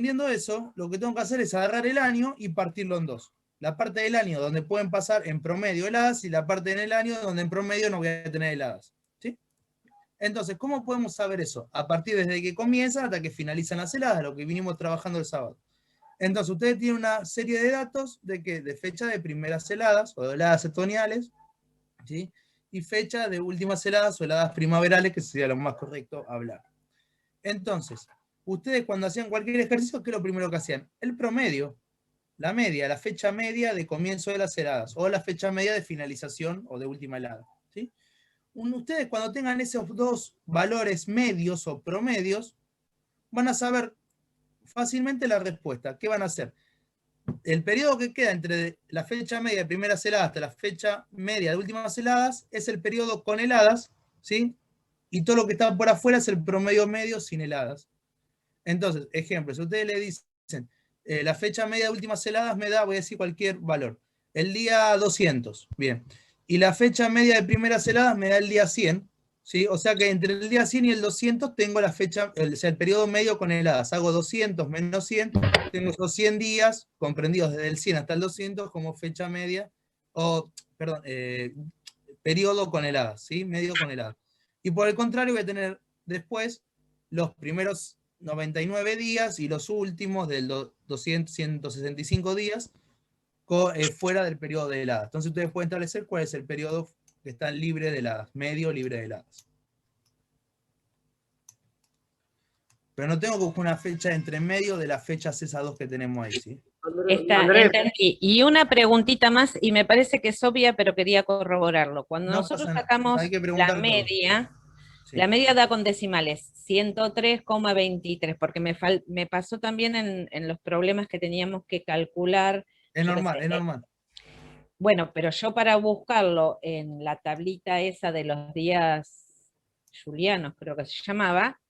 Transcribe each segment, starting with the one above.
Entendiendo eso, lo que tengo que hacer es agarrar el año y partirlo en dos. La parte del año donde pueden pasar en promedio heladas y la parte en el año donde en promedio no voy a tener heladas. ¿Sí? Entonces, ¿cómo podemos saber eso? A partir desde que comienzan hasta que finalizan las heladas, lo que vinimos trabajando el sábado. Entonces, ustedes tienen una serie de datos de fecha de primeras heladas o de heladas otoñales, ¿sí? Y fecha de últimas heladas o heladas primaverales, que sería lo más correcto hablar. Entonces, ustedes cuando hacían cualquier ejercicio, ¿qué es lo primero que hacían? El promedio, la media, la fecha media de comienzo de las heladas, o la fecha media de finalización o de última helada. ¿Sí? Ustedes cuando tengan esos dos valores medios o promedios, van a saber fácilmente la respuesta. ¿Qué van a hacer? El periodo que queda entre la fecha media de primeras heladas hasta la fecha media de últimas heladas es el periodo con heladas, ¿sí? Y todo lo que está por afuera es el promedio medio sin heladas. Entonces, ejemplo, si ustedes le dicen, la fecha media de últimas heladas me da, voy a decir cualquier valor, el día 200, bien. Y la fecha media de primeras heladas me da el día 100, ¿sí? O sea que entre el día 100 y el 200 tengo la fecha, o sea, el periodo medio con heladas. Hago 200 menos 100, tengo esos 100 días comprendidos desde el 100 hasta el 200 como fecha media, o, perdón, periodo con heladas, ¿sí? Medio con heladas. Y por el contrario voy a tener después los primeros 99 días y los últimos del 200, 165 días fuera del periodo de heladas. Entonces ustedes pueden establecer cuál es el periodo que está libre de heladas, medio libre de heladas. Pero no tengo que buscar una fecha entre medio de las fechas esas dos que tenemos ahí, ¿sí? Entendí. Y una preguntita más, y me parece que es obvia, pero quería corroborarlo. Cuando nosotros sacamos la media, sí, la media da con decimales, 103,23, porque me pasó también en los problemas que teníamos que calcular. Es normal, es normal. Bueno, pero yo para buscarlo en la tablita esa de los días julianos, creo que se llamaba,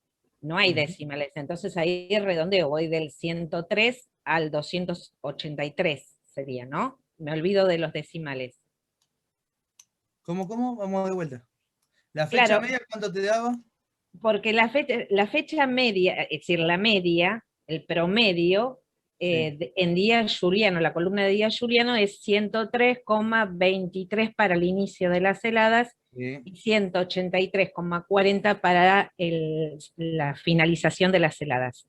no hay decimales, entonces ahí redondeo, voy del 103 al 283 sería, ¿no? Me olvido de los decimales. ¿Cómo? Vamos de vuelta. ¿La fecha media cuánto te daba? Porque la fecha media, es decir, la media, el promedio, en día juliano, la columna de día juliano es 103,23 para el inicio de las heladas, y 183,40 para la finalización de las heladas.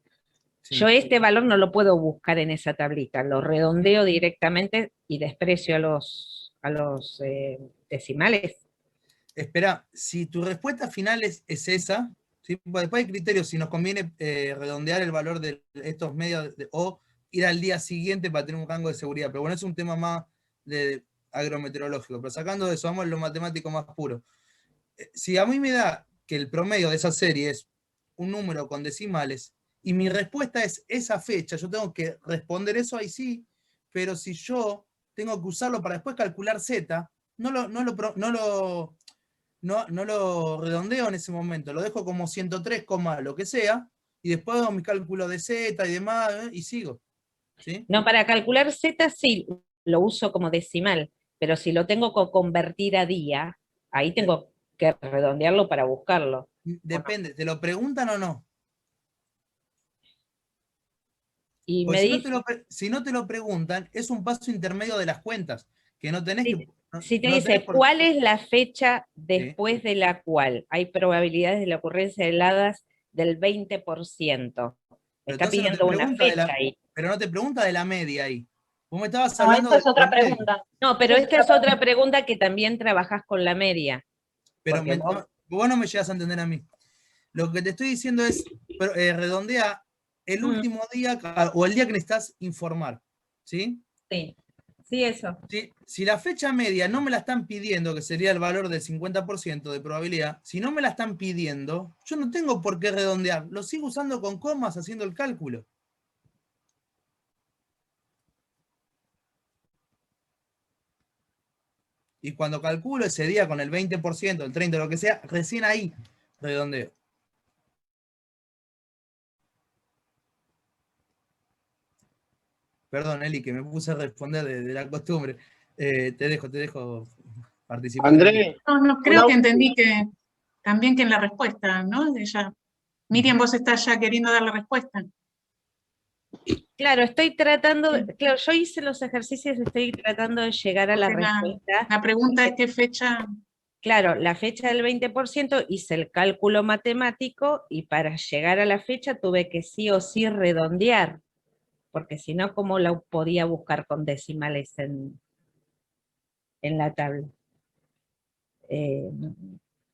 Sí. Yo este valor no lo puedo buscar en esa tablita, lo redondeo directamente y desprecio a los decimales. Espera, si tu respuesta final es esa, ¿sí? Después hay criterios si nos conviene redondear el valor de estos medios o ir al día siguiente para tener un rango de seguridad, pero bueno, es un tema más de agrometeorológico, pero sacando de eso, vamos a lo matemático más puro. Si a mí me da que el promedio de esa serie es un número con decimales y mi respuesta es esa fecha, yo tengo que responder eso ahí sí, pero si yo tengo que usarlo para después calcular Z, no lo redondeo en ese momento, lo dejo como 103, lo que sea, y después hago mi cálculo de Z y demás, y sigo. ¿Sí? No, para calcular Z sí lo uso como decimal, pero si lo tengo que convertir a día, ahí tengo que redondearlo para buscarlo. Depende, no? ¿Te lo preguntan o no? Y pues si no te lo preguntan, es un paso intermedio de las cuentas, que no tenés que... Si te dice, ¿cuál es la fecha después de la cual hay probabilidades de la ocurrencia de heladas del 20%? Está pidiendo una fecha ahí. Pero no te pregunta de la media ahí. Vos me estabas No, hablando esta es otra pregunta. No, pero esta es otra pregunta que también trabajás con la media. Pero vos no me llegas a entender a mí. Lo que te estoy diciendo es, redondea el último día o el día que necesitas informar. ¿Sí? Sí. Sí, eso. Si la fecha media no me la están pidiendo, que sería el valor del 50% de probabilidad, si no me la están pidiendo, yo no tengo por qué redondear. Lo sigo usando con comas haciendo el cálculo. Y cuando calculo ese día con el 20%, el 30%, lo que sea, recién ahí redondeo. Perdón, Eli, que me puse a responder de la costumbre. Te dejo participar. Andrés. No, creo que entendí que también que en la respuesta, ¿no? Miriam, vos estás ya queriendo dar la respuesta. Claro, estoy tratando, claro, yo hice los ejercicios y estoy tratando de llegar a la Porque respuesta. la pregunta es qué fecha. Claro, la fecha del 20%, hice el cálculo matemático y para llegar a la fecha tuve que sí o sí redondear, porque si no, ¿cómo la podía buscar con decimales en la tabla?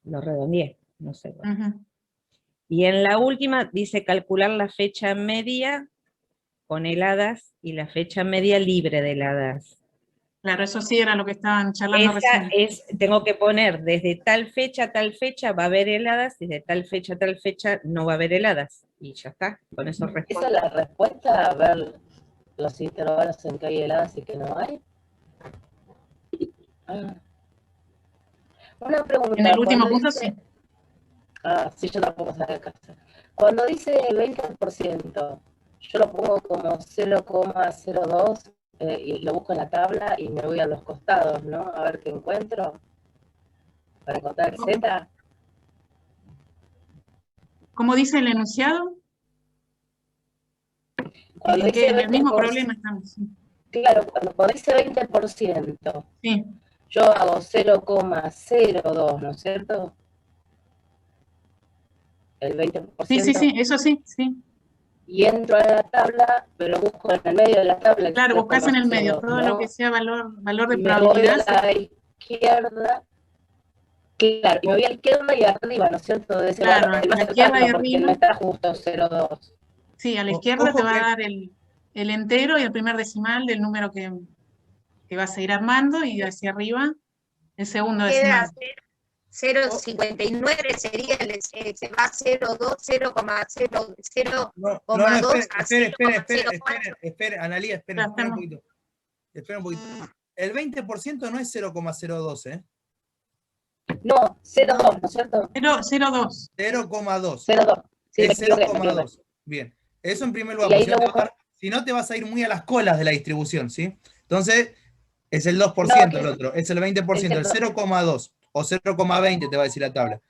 Lo redondeé, no sé. Bueno. Ujú. Y en la última dice calcular la fecha media con heladas y la fecha media libre de heladas. Claro, eso sí era lo que estaban charlando Esa recién. tengo que poner desde tal fecha a tal fecha va a haber heladas, desde tal fecha a tal fecha no va a haber heladas. Y ya está, con eso respondo. ¿Esa es la respuesta? A ver los intervalos en que hay heladas y que no hay. Ah. Una pregunta. En el último punto dice, sí. Sí, yo tampoco sabía qué hacer. Cuando dice 20%, yo lo pongo como 0,02 y lo busco en la tabla y me voy a los costados, ¿no? A ver qué encuentro. Para encontrar el Z. ¿Cómo dice el enunciado? Cuando ¿En dice el mismo 20%, problema estamos? Sí. claro, cuando dice 20%, Sí. yo hago 0,02, ¿no es cierto? El 20%. Sí, eso sí. Y entro a la tabla, pero busco en el medio de la tabla. Claro, buscas en el medio 0,02, todo ¿no? lo que sea valor de Me probabilidad. voy a la izquierda. Claro, y me voy a la izquierda y arriba, ¿no es cierto? De ese Claro, valor. a la izquierda y Porque arriba. no está justo 0,2. Sí, a la izquierda te Ojo va que a dar el entero y el primer decimal del número que vas a ir armando, y hacia arriba el segundo Queda decimal. 0,59 sería, se va 0,2, 0,0, no, 0,2 a espere, Analía, espere un poquito. Espera un poquito. El 20% no es 0,02, ¿eh? No, 0,2, ¿no es cierto? 0,2. 0,2. 0,2. Sí, Es 0,2. Bien. Eso en primer lugar. Si no te vas a ir muy a las colas de la distribución, ¿sí? Entonces, es el 2% el otro. Es el 20%, el 0,2 o 0,20 te va a decir la tabla.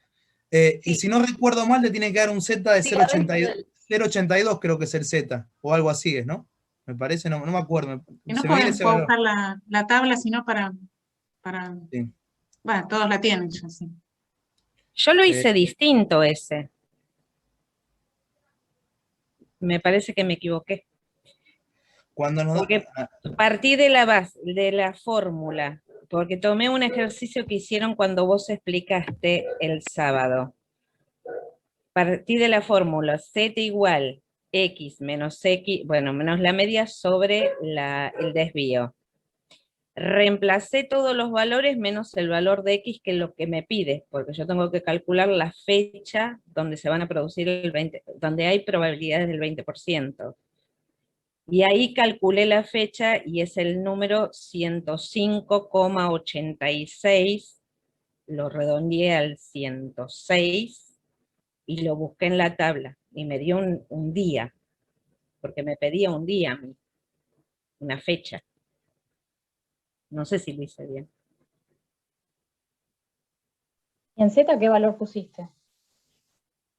Y si no recuerdo mal, te tiene que dar un Z de 0,82, creo que es el Z, o algo así es, ¿no? Me parece, no me acuerdo. Y no Se me viene ese puedo valor. buscar la tabla, sino para Sí. bueno, todos la tienen ya, sí. Yo lo hice distinto ese. Me parece que me equivoqué. Porque partí de la fórmula, porque tomé un ejercicio que hicieron cuando vos explicaste el sábado. Partí de la fórmula Z igual X menos X, bueno, menos la media sobre el desvío. Reemplacé todos los valores menos el valor de X, que es lo que me pide, porque yo tengo que calcular la fecha donde se van a producir donde hay probabilidades del 20%. Y ahí calculé la fecha y es el número 105,86, lo redondeé al 106 y lo busqué en la tabla y me dio un día, porque me pedía un día, una fecha. No sé si lo hice bien. ¿Y en Z qué valor pusiste?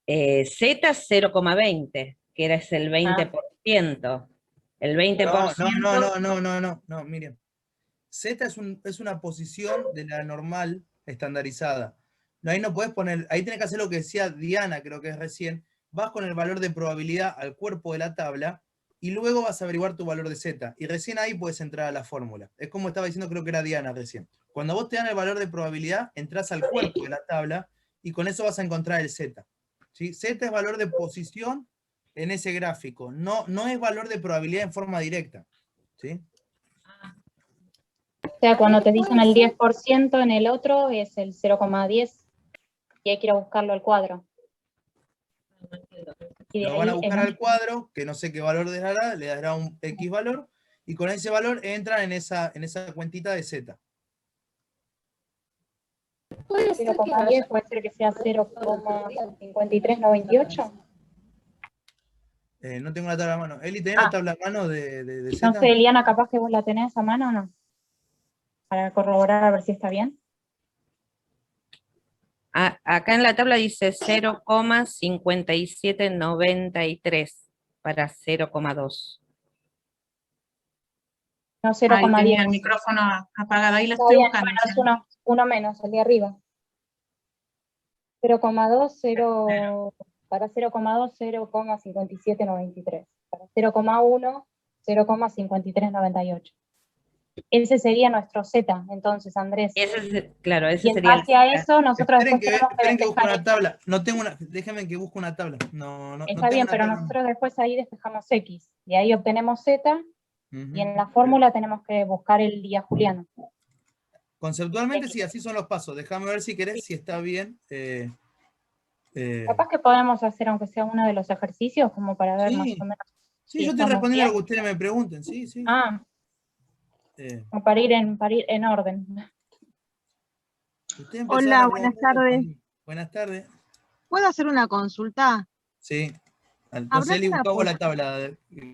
Z 0,20, que era el 20%. El 20%. No, Miriam. Z es una posición de la normal estandarizada. Ahí no puedes poner, ahí tenés que hacer lo que decía Diana, creo que es recién. Vas con el valor de probabilidad al cuerpo de la tabla y luego vas a averiguar tu valor de Z. Y recién ahí puedes entrar a la fórmula. Es como estaba diciendo, creo que era Diana recién. Cuando vos te dan el valor de probabilidad, entras al cuerpo de la tabla y con eso vas a encontrar el Z. ¿Sí? Z es valor de posición en ese gráfico. No es valor de probabilidad en forma directa. ¿Sí? O sea, cuando te dicen el 10% en el otro es el 0,10 y hay que ir a buscarlo al cuadro. Lo van a buscar al cuadro, que no sé qué valor le dará un X valor, y con ese valor entran en esa cuentita de Z. 0,10 puede ser que sea 0,5398. No tengo la tabla a mano. Eli, ¿tenés la tabla a mano de Z? No sé, Eliana, capaz que vos la tenés a mano o no. Para corroborar a ver si está bien. Acá en la tabla dice 0,5793 para 0,2. No, Ahí tenía 0,10. el micrófono apagado, ahí la Está estoy bien, buscando. bueno, es uno menos, el de arriba. 0,2, 0, para 0,2, 0,5793. Para 0,1, 0,5398. Ese sería nuestro Z, entonces, Andrés. Claro, ese Y en sería el base a Z. eso, nosotros Esperen después tenemos que que busque despejar una tabla. No tengo una, déjenme que busque una tabla. No Está tengo bien, una pero tabla. nosotros después ahí despejamos X. Y ahí obtenemos Z, Ujú. y en la fórmula tenemos que buscar el día juliano. Conceptualmente X. sí, así son los pasos. Déjame ver si querés, si está bien. Capaz que podemos hacer, aunque sea uno de los ejercicios, como para ver más Sí, o menos. sí, si yo estoy estamos respondiendo a lo bien. que ustedes me pregunten. Sí, sí. Ah, Eh, o para ir en orden. Ustedes empezaron Hola, a buenas preguntar y tardes. respondí. Buenas tardes. ¿Puedo hacer una consulta? Sí. Entonces, ¿Habrá Eli, alguna, buscá vos pos- la tabla.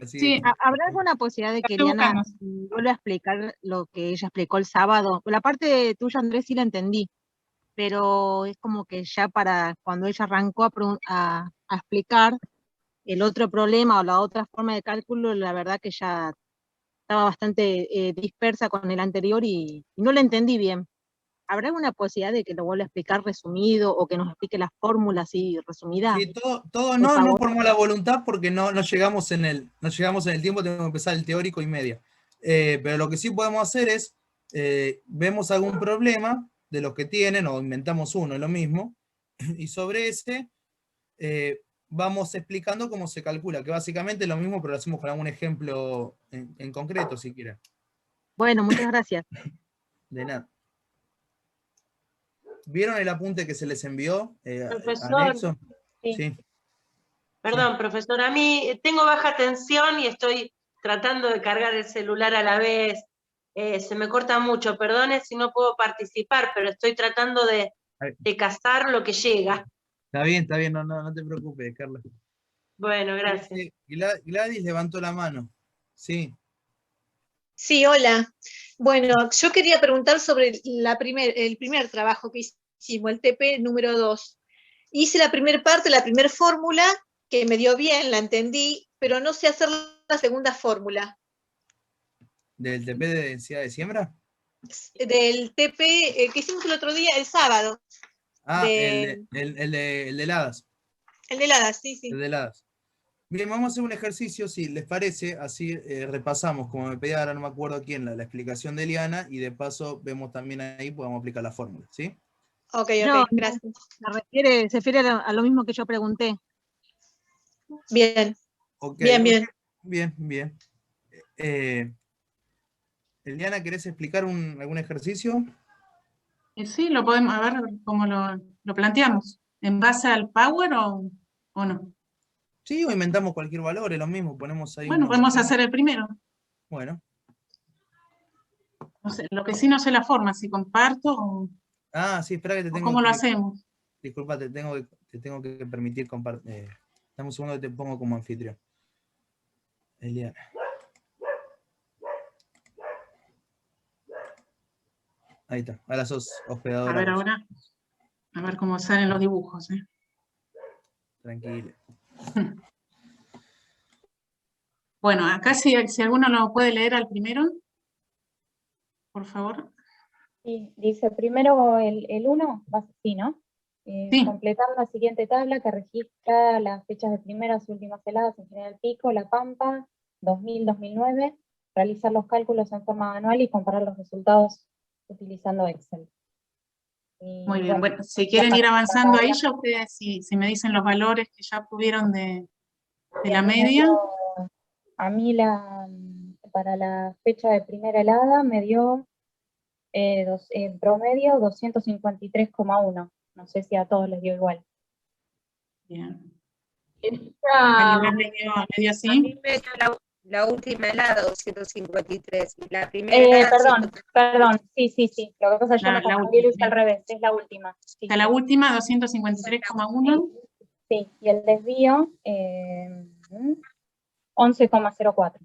Sí, ¿Habrá alguna posibilidad de lo que estoy Eliana buscando. vuelva a explicar lo que ella explicó el sábado? La parte tuya, Andrés, sí la entendí, pero es como que ya para cuando ella arrancó a explicar el otro problema o la otra forma de cálculo, la verdad que ya estaba bastante dispersa con el anterior y no la entendí bien. ¿Habrá alguna posibilidad de que lo vuelva a explicar resumido o que nos explique las fórmulas así resumidas? Sí, todo Por no favor. por mala voluntad, porque no llegamos en el tiempo, tengo que empezar el teórico y media. Pero lo que sí podemos hacer es, vemos algún problema de los que tienen, o inventamos uno, es lo mismo, y sobre ese vamos explicando cómo se calcula, que básicamente es lo mismo, pero lo hacemos con algún ejemplo en concreto, si quieren. Bueno, muchas gracias. De nada. ¿Vieron el apunte que se les envió? Profesor, Anexo. Sí. Sí. perdón, profesor, a mí tengo baja tensión y estoy tratando de cargar el celular a la vez. Se me corta mucho, perdone si no puedo participar, pero estoy tratando de cazar lo que llega. Está bien, no te preocupes, Carla. Bueno, gracias. Sí, Gladys levantó la mano. Sí. Sí, hola. Bueno, yo quería preguntar sobre el primer trabajo que hicimos, el TP número 2. Hice la primera parte, la primera fórmula, que me dio bien, la entendí, pero no sé hacer la segunda fórmula. ¿Del TP de densidad de siembra? Del TP que hicimos el otro día, el sábado. Ah, el de heladas. El de heladas, sí, sí. El de heladas. Bien, vamos a hacer un ejercicio, si les parece, así repasamos, como me pedía, ahora no me acuerdo quién, la explicación de Eliana, y de paso vemos también ahí, podemos aplicar la fórmula, ¿sí? Ok, No, gracias. se refiere a lo mismo que yo pregunté. Bien, Okay, bien. Bien. Eliana, ¿querés explicar algún ejercicio? Sí, lo podemos, a ver cómo lo planteamos. ¿En base al power o no? Sí, o inventamos cualquier valor, es lo mismo, ponemos ahí Bueno, uno. podemos hacer el primero. Bueno. No sé, lo que sí no sé la forma, si comparto o Sí, espera que te tengo cómo lo que... hacemos. Disculpa, te tengo que permitir compartir. Dame un segundo que te pongo como anfitrión. Eliana. Ahí está, ahora sos hospedadora. A ver vos. ahora, a ver cómo salen los dibujos. Tranquila. Bueno, acá si alguno lo puede leer al primero, por favor. Sí, dice primero el 1, va así, ¿no? Sí. Completar la siguiente tabla que registra las fechas de primeras y últimas heladas en General Pico, La Pampa, 2000-2009, realizar los cálculos en forma manual y comparar los resultados utilizando Excel. Y, Muy bien, bueno, si quieren ir avanzando ahí, ya ustedes si me dicen los valores que ya obtuvieron de la media. A mí para la fecha de primera helada me dio en promedio 253,1. No sé si a todos les dio igual. Bien. A ¿Le dio así? mí me dio la última helada, 253, y la primera helada, Perdón, sí. Lo que pasa es que yo me confundí, lo hice al revés, es la última. Sí, la última, 253,1. Sí, y el desvío, 11,04.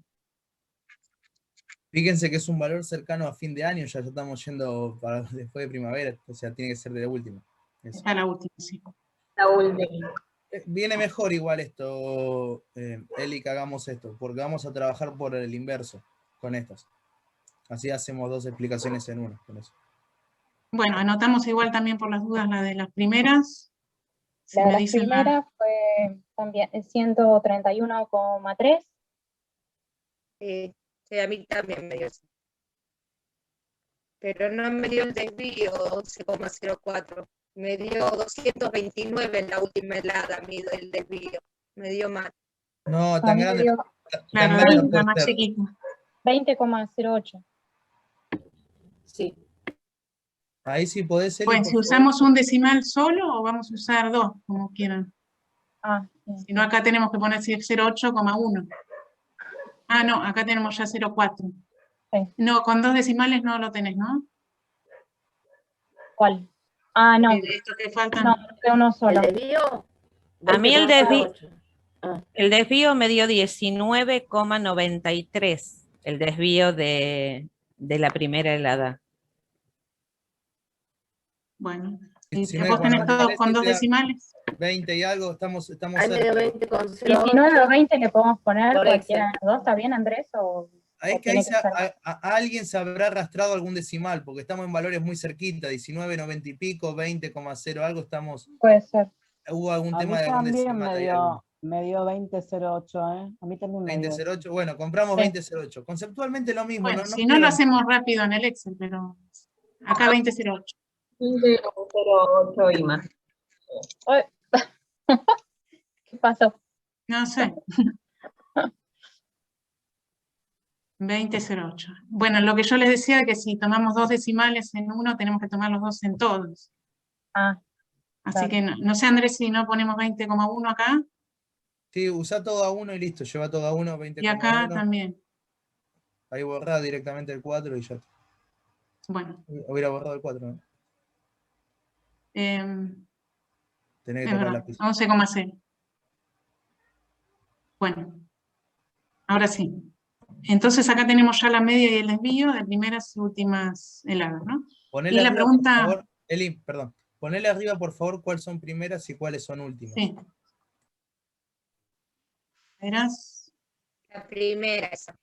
Fíjense que es un valor cercano a fin de año, ya estamos yendo para después de primavera, o sea, tiene que ser de la última. Eso. Está la última, sí. La última. Viene mejor igual esto, Eli, que hagamos esto, porque vamos a trabajar por el inverso con estas. Así hacemos 2 explicaciones en una. Con eso. Bueno, anotamos igual también por las dudas la de las primeras. Si La de me las dicen primeras fue también 131,3. Sí, a mí también me dio eso. Pero no me dio el desvío 11,04. Me dio 229 en la última helada, a mí el desvío. Me dio mal. No, A tan mí me grande. dio Tan claro, grande no la puede más ser. chiquita. 20,08. Sí. Ahí sí podés, Eli, Bueno, por si favor. usamos un decimal solo o vamos a usar 2, como quieran. Ah, Si no, acá tenemos que poner 0,8,1. Ah, no, acá tenemos ya 0,4. sí. No, con 2 decimales no lo tenés, ¿no? ¿Cuál? Ah, no, Estos que faltan. no, de uno ¿El solo. desvío? A mí el 20,08. El desvío me dio 19,93, el desvío de la primera helada. Bueno, Si ¿y no hay vos tenés todos con 2 te da decimales? 20 y algo, estamos Ahí me dio cerca. 20,08. 19 o 20 le podemos poner Por cualquiera Excel. de los dos. ¿Está bien, Andrés? ¿O Es que tiene ahí que ser? a alguien se habrá arrastrado algún decimal, porque estamos en valores muy cerquita, 19, 90 y pico, 20,0 algo, estamos. Puede ser. Hubo algún A mí tema de algún también decimal ahí. Algún me dio 20,08, ¿eh? A mí también me dio. 20,08, bueno, compramos Sí. 20,08. Conceptualmente lo mismo, Bueno, no si no lo hacemos rápido en el Excel, pero acá 20,08. 0,8 y más. Uy. ¿Qué pasó? No sé. 20,08. Bueno, lo que yo les decía es que si tomamos 2 decimales en uno, tenemos que tomar los 2 en todos. Ah, Así claro. que no sé, Andrés, si no ponemos 20,1 acá Sí, usa todo a uno y listo, lleva todo a uno, y acá 20,1. también. Ahí borrá directamente el 4 y ya está. Bueno, Hubiera borrado el 4, ¿no? Tenés que es tocar verdad, la pista. 11,0. Bueno, ahora sí. Entonces acá tenemos ya la media y el desvío de primeras y últimas heladas, ¿no? Ponele Y la arriba, pregunta... por favor, Eli, perdón. Ponele arriba, por favor, cuáles son primeras y cuáles son últimas. Sí. Primeras La primera esa.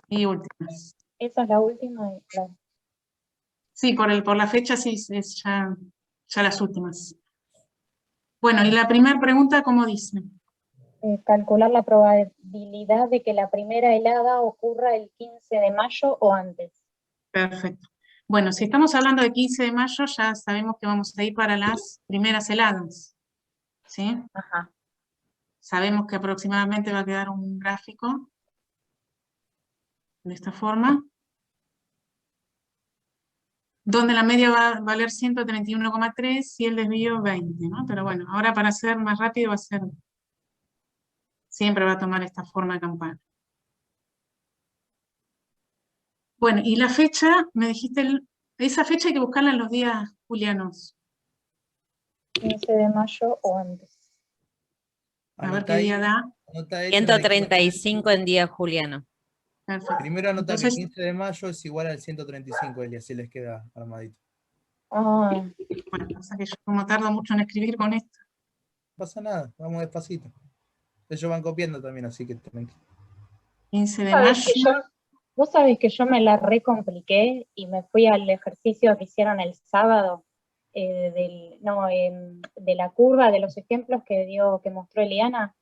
y últimas. Esa es la última. Claro. Sí, por la fecha sí, es ya las últimas. Bueno, y la primera pregunta, ¿cómo dice? Calcular la probabilidad de que la primera helada ocurra el 15 de mayo o antes. Perfecto. Bueno, si estamos hablando de 15 de mayo, ya sabemos que vamos a ir para las primeras heladas. ¿Sí? Ajá. Sabemos que aproximadamente va a quedar un gráfico de esta forma, donde la media va a valer 131,3 y el desvío 20, ¿no? Pero bueno, ahora para hacer más rápido va a ser, siempre va a tomar esta forma de campana. Bueno, y la fecha, me dijiste, esa fecha hay que buscarla en los días julianos. 15 de mayo o antes. A ver qué día da. 135 en día juliano. Perfecto. Primero anota Entonces, que 15 de mayo es igual al 135, Eli, así les queda armadito. Ah, bueno, pasa que yo como tardo mucho en escribir con esto. No pasa nada, vamos despacito. Ellos van copiando también, así que tranquilo. 15 de mayo. vos sabés que yo me la recompliqué y me fui al ejercicio que hicieron el sábado de la curva, de los ejemplos que mostró Eliana,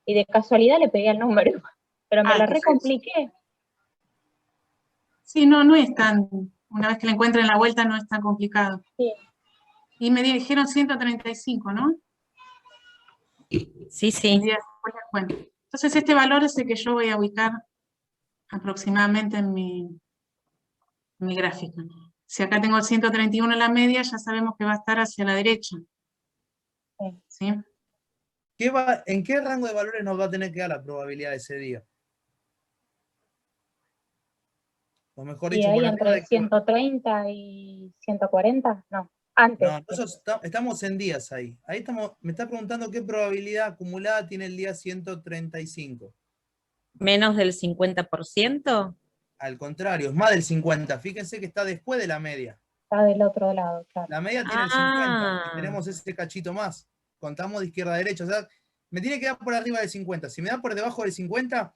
y de casualidad le pegué el número, pero me la recompliqué. Sí, no es tan, una vez que le encuentren la vuelta no es tan complicado. Sí. Y me dijeron 135, ¿no? Sí, sí. Bueno, entonces este valor es el que yo voy a ubicar aproximadamente en mi gráfica. Si acá tengo el 131 en la media, ya sabemos que va a estar hacia la derecha. ¿Sí? ¿En qué rango de valores nos va a tener que dar la probabilidad de ese día? O mejor ¿Y dicho, ahí por entre arriba de 130 y 140? No, antes. No, nosotros estamos en días ahí. Ahí estamos, me está preguntando qué probabilidad acumulada tiene el día 135. ¿Menos del 50%? Al contrario, es más del 50. Fíjense que está después de la media. Está del otro lado, claro. La media tiene el 50 y tenemos ese cachito más. Contamos de izquierda a derecha. O sea, Me tiene que dar por arriba del 50. Si me da por debajo del 50,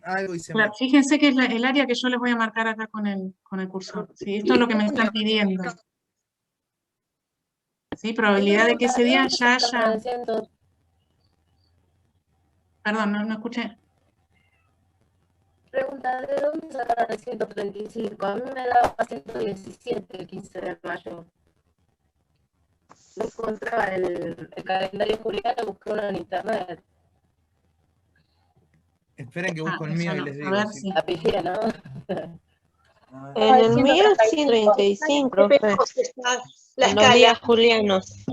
algo hice mal. Claro, fíjense que es el área que yo les voy a marcar acá con el cursor. ¿Sí? Esto es lo que me están pidiendo. ¿Sí? Probabilidad de que ese día ya haya... Perdón, no escuché. Pregunta, ¿de dónde sacaron el 135? A mí me daba 117 el 15 de mayo. No encontraba el calendario juliano, busqué uno en internet. Esperen que busco el mío y les digo. A ver, sí. sí. La pillé, ¿no? En el mío es 135, profe. La En los días escala. julianos.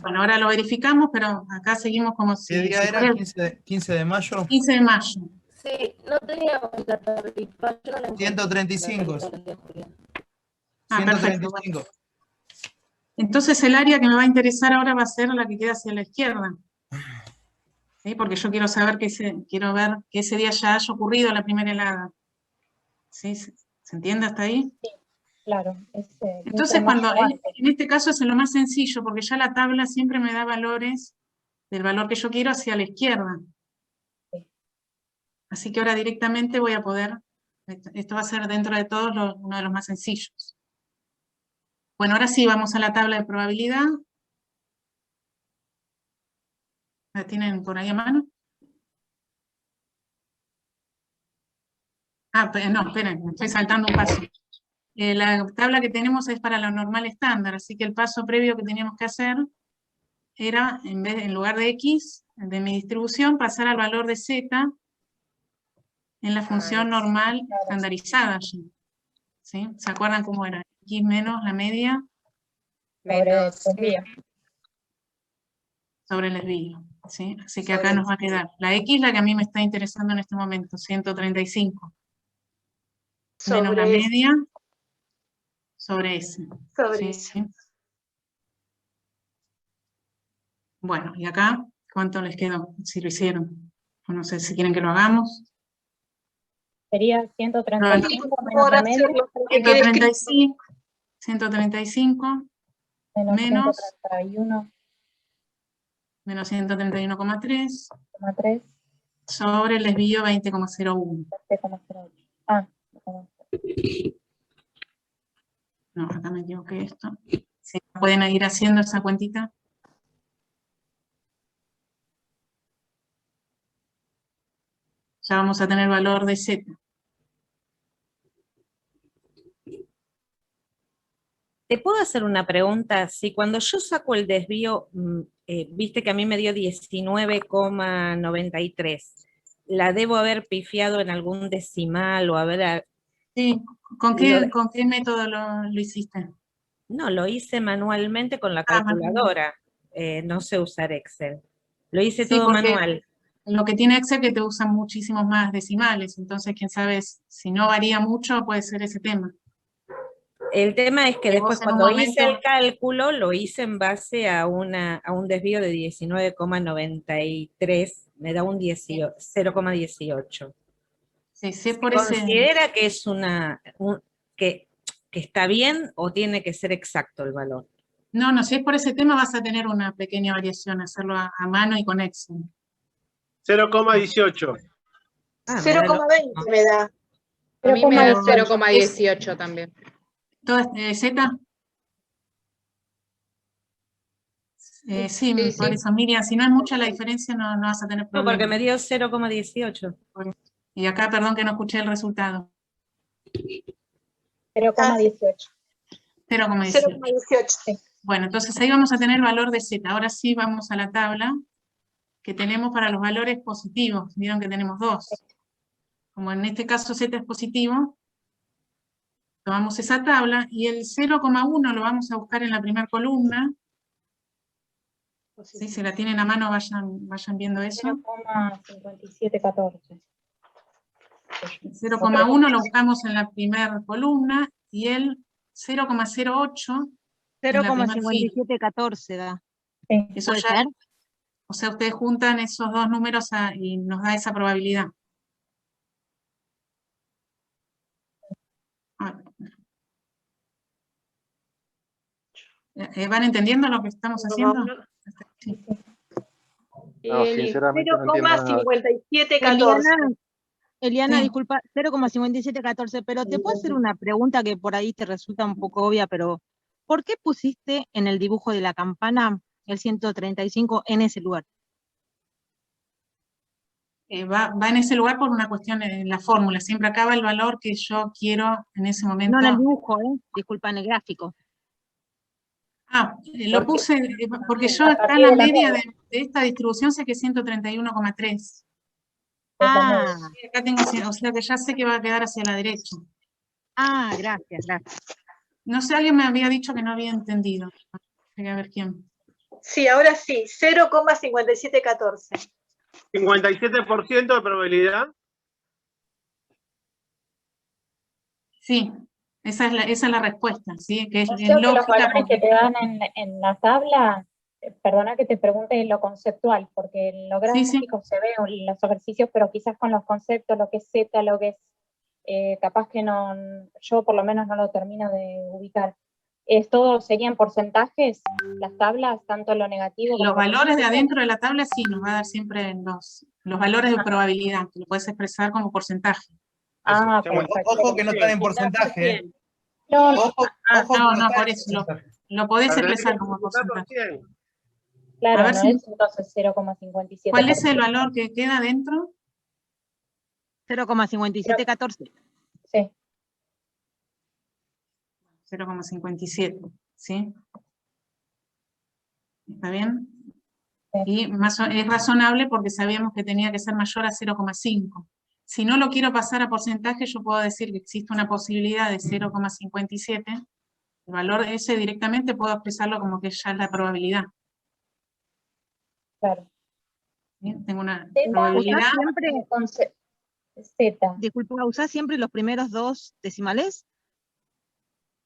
Bueno, ahora lo verificamos, pero acá seguimos como ¿Qué si... día era? 15 de mayo. 15 de mayo. Sí, no teníamos la tablita. 135. Ah, perfecto. 135. Entonces el área que me va a interesar ahora va a ser la que queda hacia la izquierda. ¿Sí? Porque yo quiero saber quiero ver que ese día ya haya ocurrido la primera helada. ¿Sí? ¿Se entiende hasta ahí? Sí, claro. Entonces cuando, en este caso es lo más sencillo, porque ya la tabla siempre me da valores del valor que yo quiero hacia la izquierda. Sí. Así que ahora directamente voy a poder, esto va a ser dentro de todos uno de los más sencillos. Bueno, ahora sí, vamos a la tabla de probabilidad. ¿La tienen por ahí a mano? Ah, no, esperen, me estoy saltando un paso. La tabla que tenemos es para la normal estándar, así que el paso previo que teníamos que hacer era, en lugar de X, de mi distribución, pasar al valor de Z en la función normal estandarizada. ¿Sí? ¿Se acuerdan cómo era? X menos la media sobre el desvío. ¿Sí? Así que acá nos va a quedar la X, la que a mí me está interesando en este momento, 135. Menos la media sobre S. Sobre ¿sí? Bueno, y acá, ¿cuánto les quedó? Si lo hicieron. No sé si quieren que lo hagamos. Sería 135 menos la media. 135 menos menos 131,3 menos 131,3 sobre el desvío 20,01. 20,08. Ah, no, acá me equivoqué esto. ¿Sí? ¿Pueden ir haciendo esa cuentita? Ya vamos a tener valor de Z. ¿Te puedo hacer una pregunta? Si cuando yo saco el desvío, viste que a mí me dio 19,93, ¿la debo haber pifiado en algún decimal o haber... Sí, ¿con qué método lo hiciste? No, lo hice manualmente con la calculadora. No sé usar Excel. Lo hice todo manual. Lo que tiene Excel es que te usan muchísimos más decimales, entonces quién sabe, si no varía mucho puede ser ese tema. El tema es que después cuando hice el cálculo, lo hice en base a un desvío de 19,93, me da un 0,18. Sí, sí, ¿Se considera que es que está bien o tiene que ser exacto el valor? No, si es por ese tema vas a tener una pequeña variación, hacerlo a mano y con Excel. 0,18. 0,20 me da. A mí me da 0,18 también. ¿Todo Z? Sí, por eso, Miriam, si no es mucha la diferencia no vas a tener problema. No, porque me dio 0,18. Y acá, perdón que no escuché el resultado. 0,18. 0,18. Bueno, entonces ahí vamos a tener valor de Z. Ahora sí vamos a la tabla que tenemos para los valores positivos. Vieron que tenemos dos. Como en este caso Z es positivo, tomamos esa tabla y el 0,1 lo vamos a buscar en la primera columna. ¿Sí? Si la tienen a mano vayan viendo eso. 0,5714. 0,1 lo buscamos en la primera columna y el 0,08 en la primera fila. 0,5714 da. Eso ya, o sea, ustedes juntan esos dos números y nos da esa probabilidad. ¿Van entendiendo lo que estamos haciendo? Sí. No, sinceramente no entiendo nada. 0,5714. Eliana, Sí. disculpa, 0,5714, pero te puedo hacer una pregunta que por ahí te resulta un poco obvia, pero ¿por qué pusiste en el dibujo de la campana el 135 en ese lugar? Va en ese lugar por una cuestión en la fórmula, siempre acaba el valor que yo quiero en ese momento. No en el dibujo, disculpa, en el gráfico. Lo puse porque yo acá la media de esta distribución sé que es 131,3. Acá tengo, o sea que ya sé que va a quedar hacia la derecha. Gracias. No sé, alguien me había dicho que no había entendido. Voy a ver quién. Sí, ahora sí, 0,5714. 57% de probabilidad. Sí, esa es la respuesta, ¿sí? Que es O sea, que los lógica. valores que te dan en la tabla, perdona que te pregunte en lo conceptual, porque en lo gráfico se ve en los ejercicios, pero quizás con los conceptos, lo que es Z, lo que es, capaz que no, yo por lo menos no lo termino de ubicar. ¿Todo serían porcentajes, las tablas, tanto lo negativo como Los valores de adentro de la tabla sí nos va a dar siempre los valores de probabilidad, que lo puedes expresar como porcentaje. Ojo que no están en porcentaje. No, por eso lo podés expresar como porcentaje. Claro, A ver no si- es entonces 0,57. ¿Cuál es el valor que queda adentro? 0,5714. Sí. 0,57, ¿sí? ¿Está bien? Y es razonable porque sabíamos que tenía que ser mayor a 0,5. Si no lo quiero pasar a porcentaje, yo puedo decir que existe una posibilidad de 0,57. El valor ese directamente puedo expresarlo como que ya es la probabilidad. Claro. ¿Bien? Tengo una Z, probabilidad. Disculpa, ¿usás siempre los primeros dos decimales?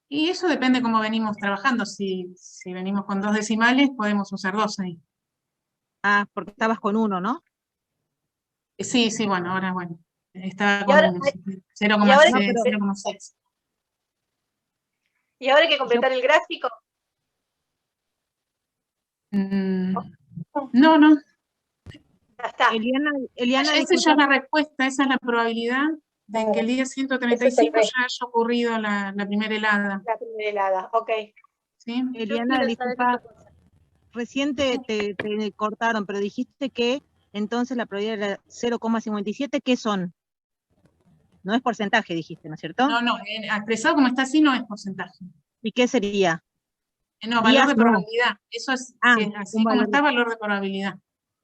Y eso depende cómo venimos trabajando. Si venimos con 2 decimales, podemos usar 2 ahí. Porque estabas con 1, ¿no? Sí, bueno, ahora bueno. Estaba con ahora- 1, y ahora- 0,6. Y ahora hay que completar el gráfico. No. Ya está. Eliana, Esa ya es la respuesta, esa es la probabilidad de que el día 135 ya haya ocurrido la primera helada. La primera helada, ok. ¿Sí? Eliana, disculpa, recién te cortaron, pero dijiste que entonces la probabilidad era 0,57, ¿qué son? No es porcentaje, dijiste, ¿no es cierto? No, expresado como está así no es porcentaje. ¿Y qué sería? No, valor de probabilidad. Eso es, así como está, valor de probabilidad.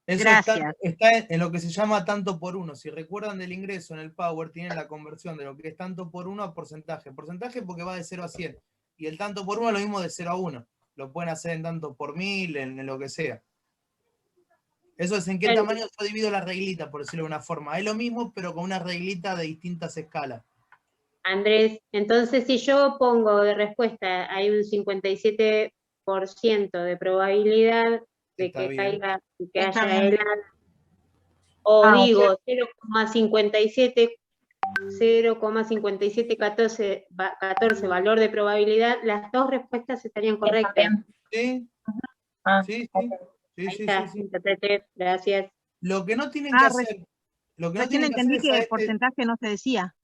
Eso Gracias. está en lo que se llama tanto por uno. Si recuerdan del ingreso en el Power, tienen la conversión de lo que es tanto por uno a porcentaje. Porcentaje porque va de 0 a 100. Y el tanto por uno es lo mismo de 0 a 1. Lo pueden hacer en tanto por 1000, en lo que sea. Eso es en qué tamaño yo divido la reglita, por decirlo de una forma. Es lo mismo, pero con una reglita de distintas escalas. Andrés, entonces si yo pongo de respuesta, hay un 57% de probabilidad de Está que bien. caiga y que Está haya bien. helada, o digo 0,5714 valor de probabilidad, las dos respuestas estarían correctas. Sí. Sí. Ahí está, interpreté, gracias. Lo que no tienen que hacer. Lo que no Recién tienen que hacer entendí es que el porcentaje no se decía.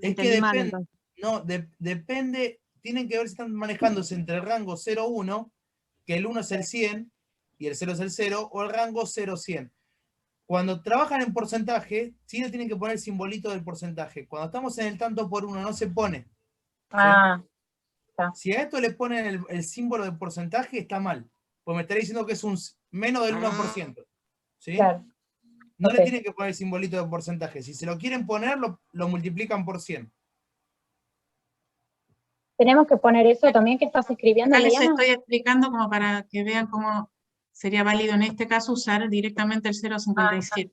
Es que Entendí mal, depende, entonces. depende, tienen que ver si están manejándose entre el rango 0,1, que el 1 es el 100 y el 0 es el 0, o el rango 0,100. Cuando trabajan en porcentaje, sí le tienen que poner el simbolito del porcentaje. Cuando estamos en el tanto por uno, no se pone. Si a esto le ponen el símbolo del porcentaje, está mal. Pues me estaría diciendo que es un menos del 1%. ¿Sí? Claro. No le tienen que poner el simbolito de porcentaje. Si se lo quieren poner, lo multiplican por 100. Tenemos que poner eso también que estás escribiendo, Acá les Eliana. estoy explicando como para que vean cómo sería válido en este caso usar directamente el 0,57.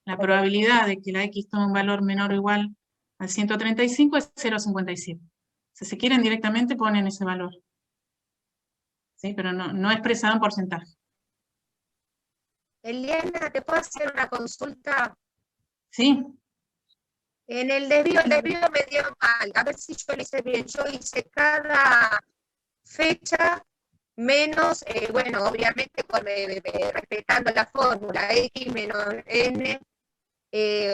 La probabilidad de que la X tome un valor menor o igual al 135 es 0,57. Si se quieren directamente ponen ese valor. ¿Sí? Pero no expresado en porcentaje. Eliana, ¿te puedo hacer una consulta? Sí. En el desvío me dio mal. A ver si yo lo hice bien. Yo hice cada fecha menos, bueno, obviamente respetando la fórmula X menos N,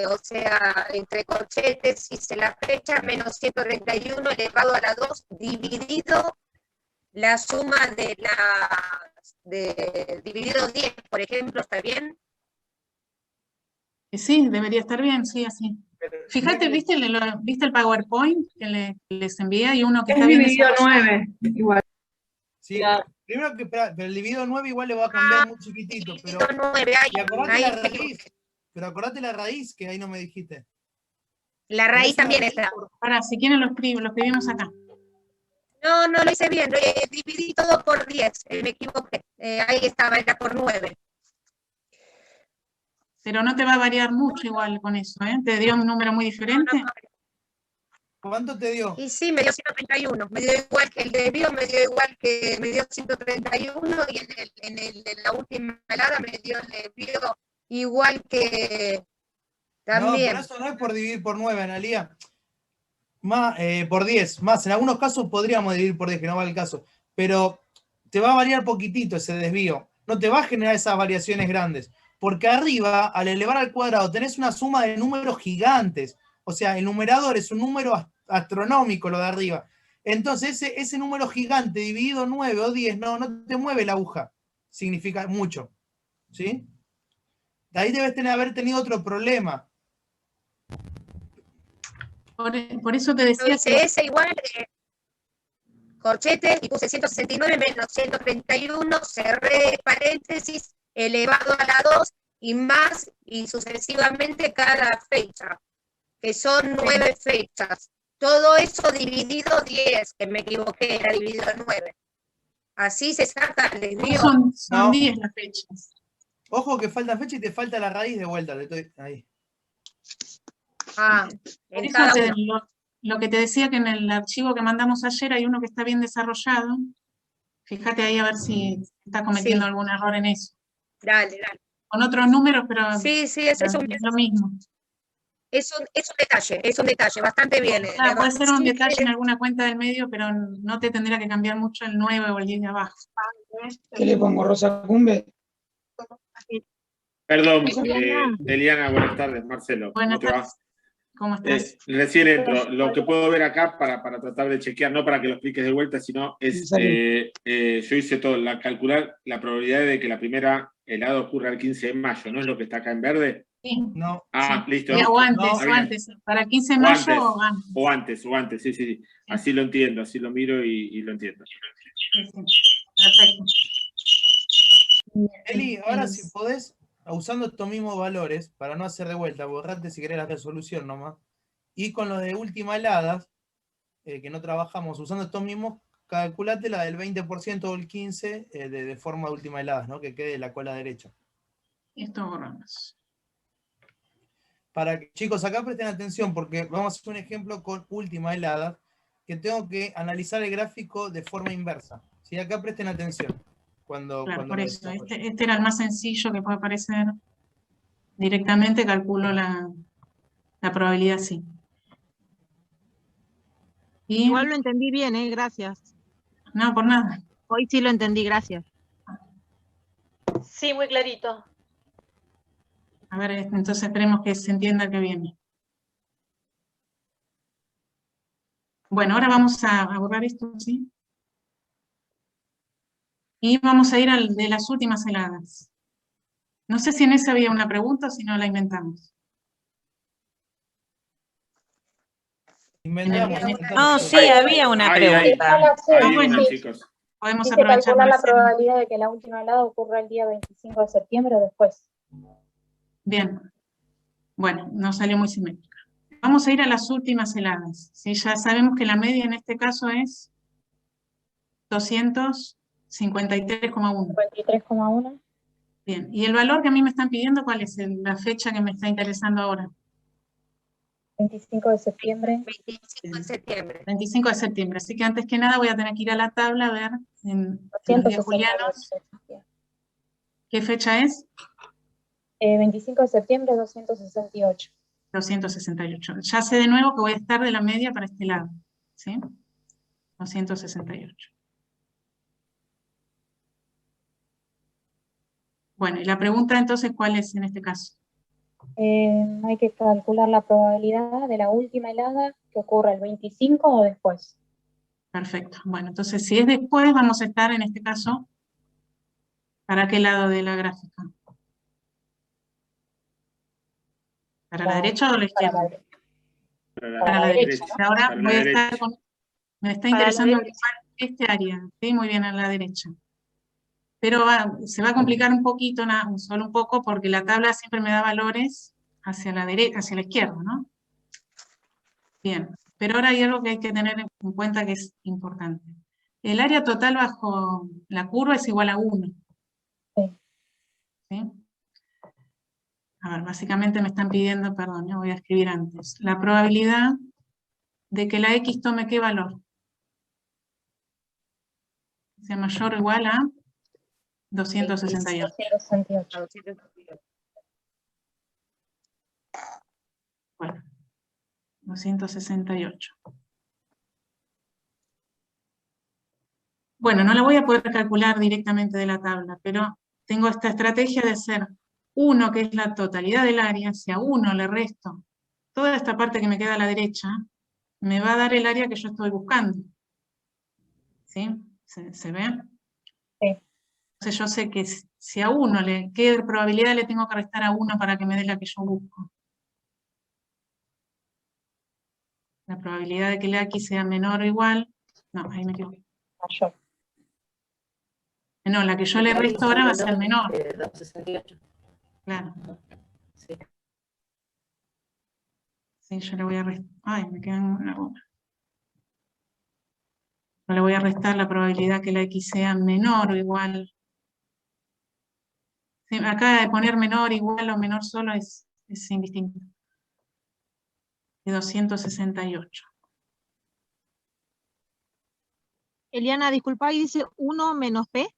o sea, entre corchetes hice la fecha menos 131 elevado a la 2 dividido la suma dividido 10, por ejemplo, ¿está bien? Sí, debería estar bien, sí, así. Fíjate, ¿viste el PowerPoint que les envié? Hay uno que está bien dividido desarrollado. 9, igual. Sí, primero que, pero el dividido 9 igual le va a cambiar muy chiquitito, pero... Y acordate la raíz, pero acordate la raíz, que ahí no me dijiste. La raíz también está. Ahora, si quieren lo escribimos acá. No, no lo hice bien, dividí todo por 10, me equivoqué. Ahí estaba, era por 9. Pero no te va a variar mucho igual con eso, ¿eh? ¿Te dio un número muy diferente? ¿Cuánto te dio? Y sí, me dio 131, me dio igual que el desvío, me dio 131 y en la última helada me dio el desvío igual que también. No, pero eso no es por dividir por 9, Analía. Más, por 10, más, en algunos casos podríamos dividir por 10, que no va el caso, pero te va a variar poquitito ese desvío, no te va a generar esas variaciones grandes, porque arriba, al elevar al cuadrado, tenés una suma de números gigantes, o sea, el numerador es un número astronómico lo de arriba, entonces ese número gigante dividido 9 o 10, no te mueve la aguja, significa mucho, ¿sí? De ahí debes haber tenido otro problema. Por eso te decía que ese igual, corchete, y puse 169 menos 131, cerré paréntesis, elevado a la 2, y más, y sucesivamente cada fecha, que son 9 fechas. Todo eso dividido 10, que me equivoqué, era dividido 9. Así se saca el desvío. Son 10 las fechas. Ojo que falta fecha y te falta la raíz de vuelta. Ahí. Por eso lo que te decía que en el archivo que mandamos ayer hay uno que está bien desarrollado. Fíjate ahí a ver si está cometiendo algún error en eso. Dale. Con otros números, pero sí, es lo mismo. Es un detalle, bastante bien. Puede ser un detalle en alguna cuenta del medio, pero no te tendrá que cambiar mucho el 9 o el 10 de abajo. ¿Qué le pongo, Rosa Cumbe? Perdón, Eliana, buenas tardes, Marcelo. Buenas ¿Cómo te tardes. ¿Cómo estás? Recién entro. Lo que puedo ver acá para tratar de chequear, no para que lo expliques de vuelta, sino es, yo hice todo, calcular la probabilidad de que la primera helada ocurra el 15 de mayo, ¿no es lo que está acá en verde? Sí. No. Listo. O antes, para el 15 de mayo o antes. Sí. Así lo entiendo, así lo miro y lo entiendo. Sí. Perfecto. Eli, ahora si podés, usando estos mismos valores, para no hacer de vuelta, borrate si querés la resolución nomás, y con los de última helada, que no trabajamos, usando estos mismos, calculate la del 20% o el 15% de forma de última helada, ¿no? Que quede la cola derecha. Esto borramos. Para que, chicos, acá presten atención, porque vamos a hacer un ejemplo con última helada, que tengo que analizar el gráfico de forma inversa. ¿Sí? Acá presten atención. Cuando por eso, este era el más sencillo que puede parecer. Directamente calculo la probabilidad, sí. Igual lo entendí bien, gracias. No, por nada. Hoy sí lo entendí, gracias. Sí, muy clarito. A ver, entonces esperemos que se entienda que viene. Bueno, ahora vamos a borrar esto, ¿sí? Y vamos a ir al de las últimas heladas. No sé si en ese había una pregunta o si no la inventamos. No, sí, había una pregunta. Bueno, chicos. Podemos ¿Se aprovechar. calcula la probabilidad de que la última helada ocurra el día 25 de septiembre o después? Bien. Bueno, no salió muy simétrica. Vamos a ir a las últimas heladas. ¿Sí? Ya sabemos que la media en este caso es 253,1. 53,1. Bien. ¿Y el valor que a mí me están pidiendo, cuál es la fecha que me está interesando ahora? 25 de septiembre. 25 de septiembre. 25 de septiembre. Así que antes que nada voy a tener que ir a la tabla a ver en los días julianos. ¿Qué fecha es? 25 de septiembre, 268. 268. Ya sé de nuevo que voy a estar de la media para este lado. ¿Sí? 268. Bueno, y la pregunta entonces, ¿cuál es en este caso? Hay que calcular la probabilidad de la última helada que ocurra el 25 o después. Perfecto. Bueno, entonces si es después, vamos a estar en este caso, ¿para qué lado de la gráfica? ¿Para la derecha o la izquierda? Para la derecha. Ahora voy a estar con... Me está interesando este área, ¿sí? Muy bien, a la derecha. Pero se va a complicar un poquito, solo un poco, porque la tabla siempre me da valores hacia la derecha, hacia la izquierda, ¿no? Bien, pero ahora hay algo que hay que tener en cuenta que es importante. El área total bajo la curva es igual a 1. ¿Sí? A ver, básicamente me están pidiendo, perdón, voy a escribir antes. La probabilidad de que la X tome ¿qué valor? Sea mayor o igual a 268. Bueno, 268. Bueno, no la voy a poder calcular directamente de la tabla, pero tengo esta estrategia de hacer 1, que es la totalidad del área. Si a 1 le resto toda esta parte que me queda a la derecha, me va a dar el área que yo estoy buscando. ¿Sí? ¿Se ve? Sí. Entonces yo sé que si a 1, ¿qué probabilidad le tengo que restar a 1 para que me dé la que yo busco? La probabilidad de que la X sea menor o igual... No, ahí me equivoqué. Mayor. No, la que yo le resto ahora va a ser menor. 268. Claro. Sí. Sí, yo le voy a restar... Ay, me quedan una goma. Yo le voy a restar la probabilidad que la X sea menor o igual. Sí, acá de poner menor, igual o menor solo es indistinto. De 268. Eliana, disculpa, ahí dice 1 menos P.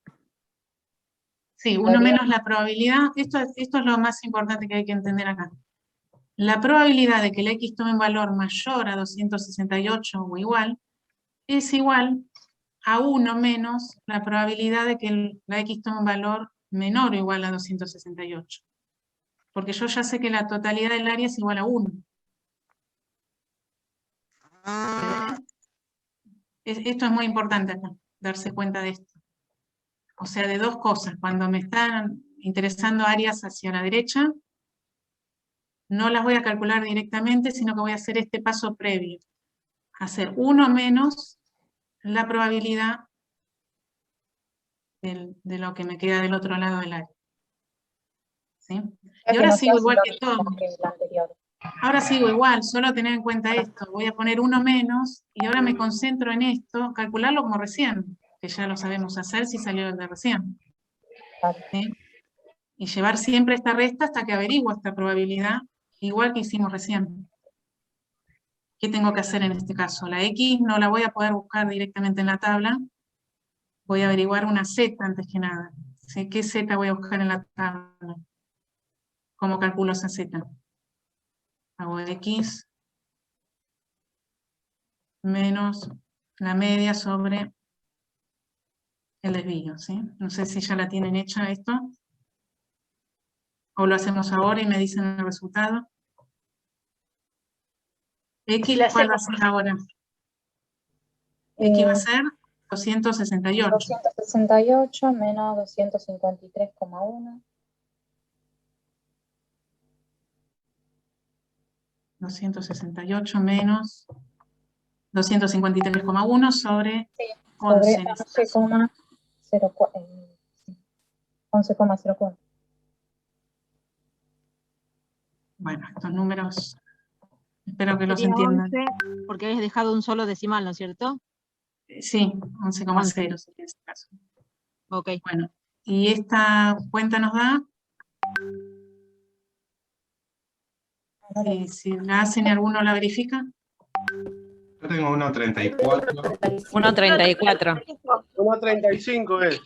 Sí, 1 menos la probabilidad. Esto es lo más importante que hay que entender acá. La probabilidad de que la X tome un valor mayor a 268 o igual es igual a 1 menos la probabilidad de que la X tome un valor menor o igual a 268. Porque yo ya sé que la totalidad del área es igual a 1. Esto es muy importante acá, darse cuenta de esto. O sea, de dos cosas. Cuando me están interesando áreas hacia la derecha, no las voy a calcular directamente, sino que voy a hacer este paso previo. Hacer 1 menos la probabilidad de lo que me queda del otro lado del área. ¿Sí? Y ahora sigo igual que todo. Ahora sigo igual, solo tener en cuenta esto. Voy a poner 1 menos, y ahora me concentro en esto, calcularlo como recién, que ya lo sabemos hacer si salió el de recién. ¿Sí? Y llevar siempre esta resta hasta que averiguo esta probabilidad, igual que hicimos recién. ¿Qué tengo que hacer en este caso? La X no la voy a poder buscar directamente en la tabla, voy a averiguar una Z antes que nada. ¿Sí? ¿Qué Z voy a buscar en la tabla? ¿Cómo calculo esa Z? Hago X menos la media sobre el desvío, ¿sí? No sé si ya la tienen hecha esto, o lo hacemos ahora y me dicen el resultado. X, ¿cuál va a ser ahora? X va a ser 268. 268 menos 253,1. 268 menos 253,1 sobre 11,04. Bueno, estos números, espero que los Sería entiendan. 11, porque habéis dejado un solo decimal, ¿no es cierto? Sí, 11,0 sería este caso. Ok. Bueno, y esta cuenta nos da... Si la hacen y alguno la verifica. Yo tengo 1.34. 1.34. 1.35 es.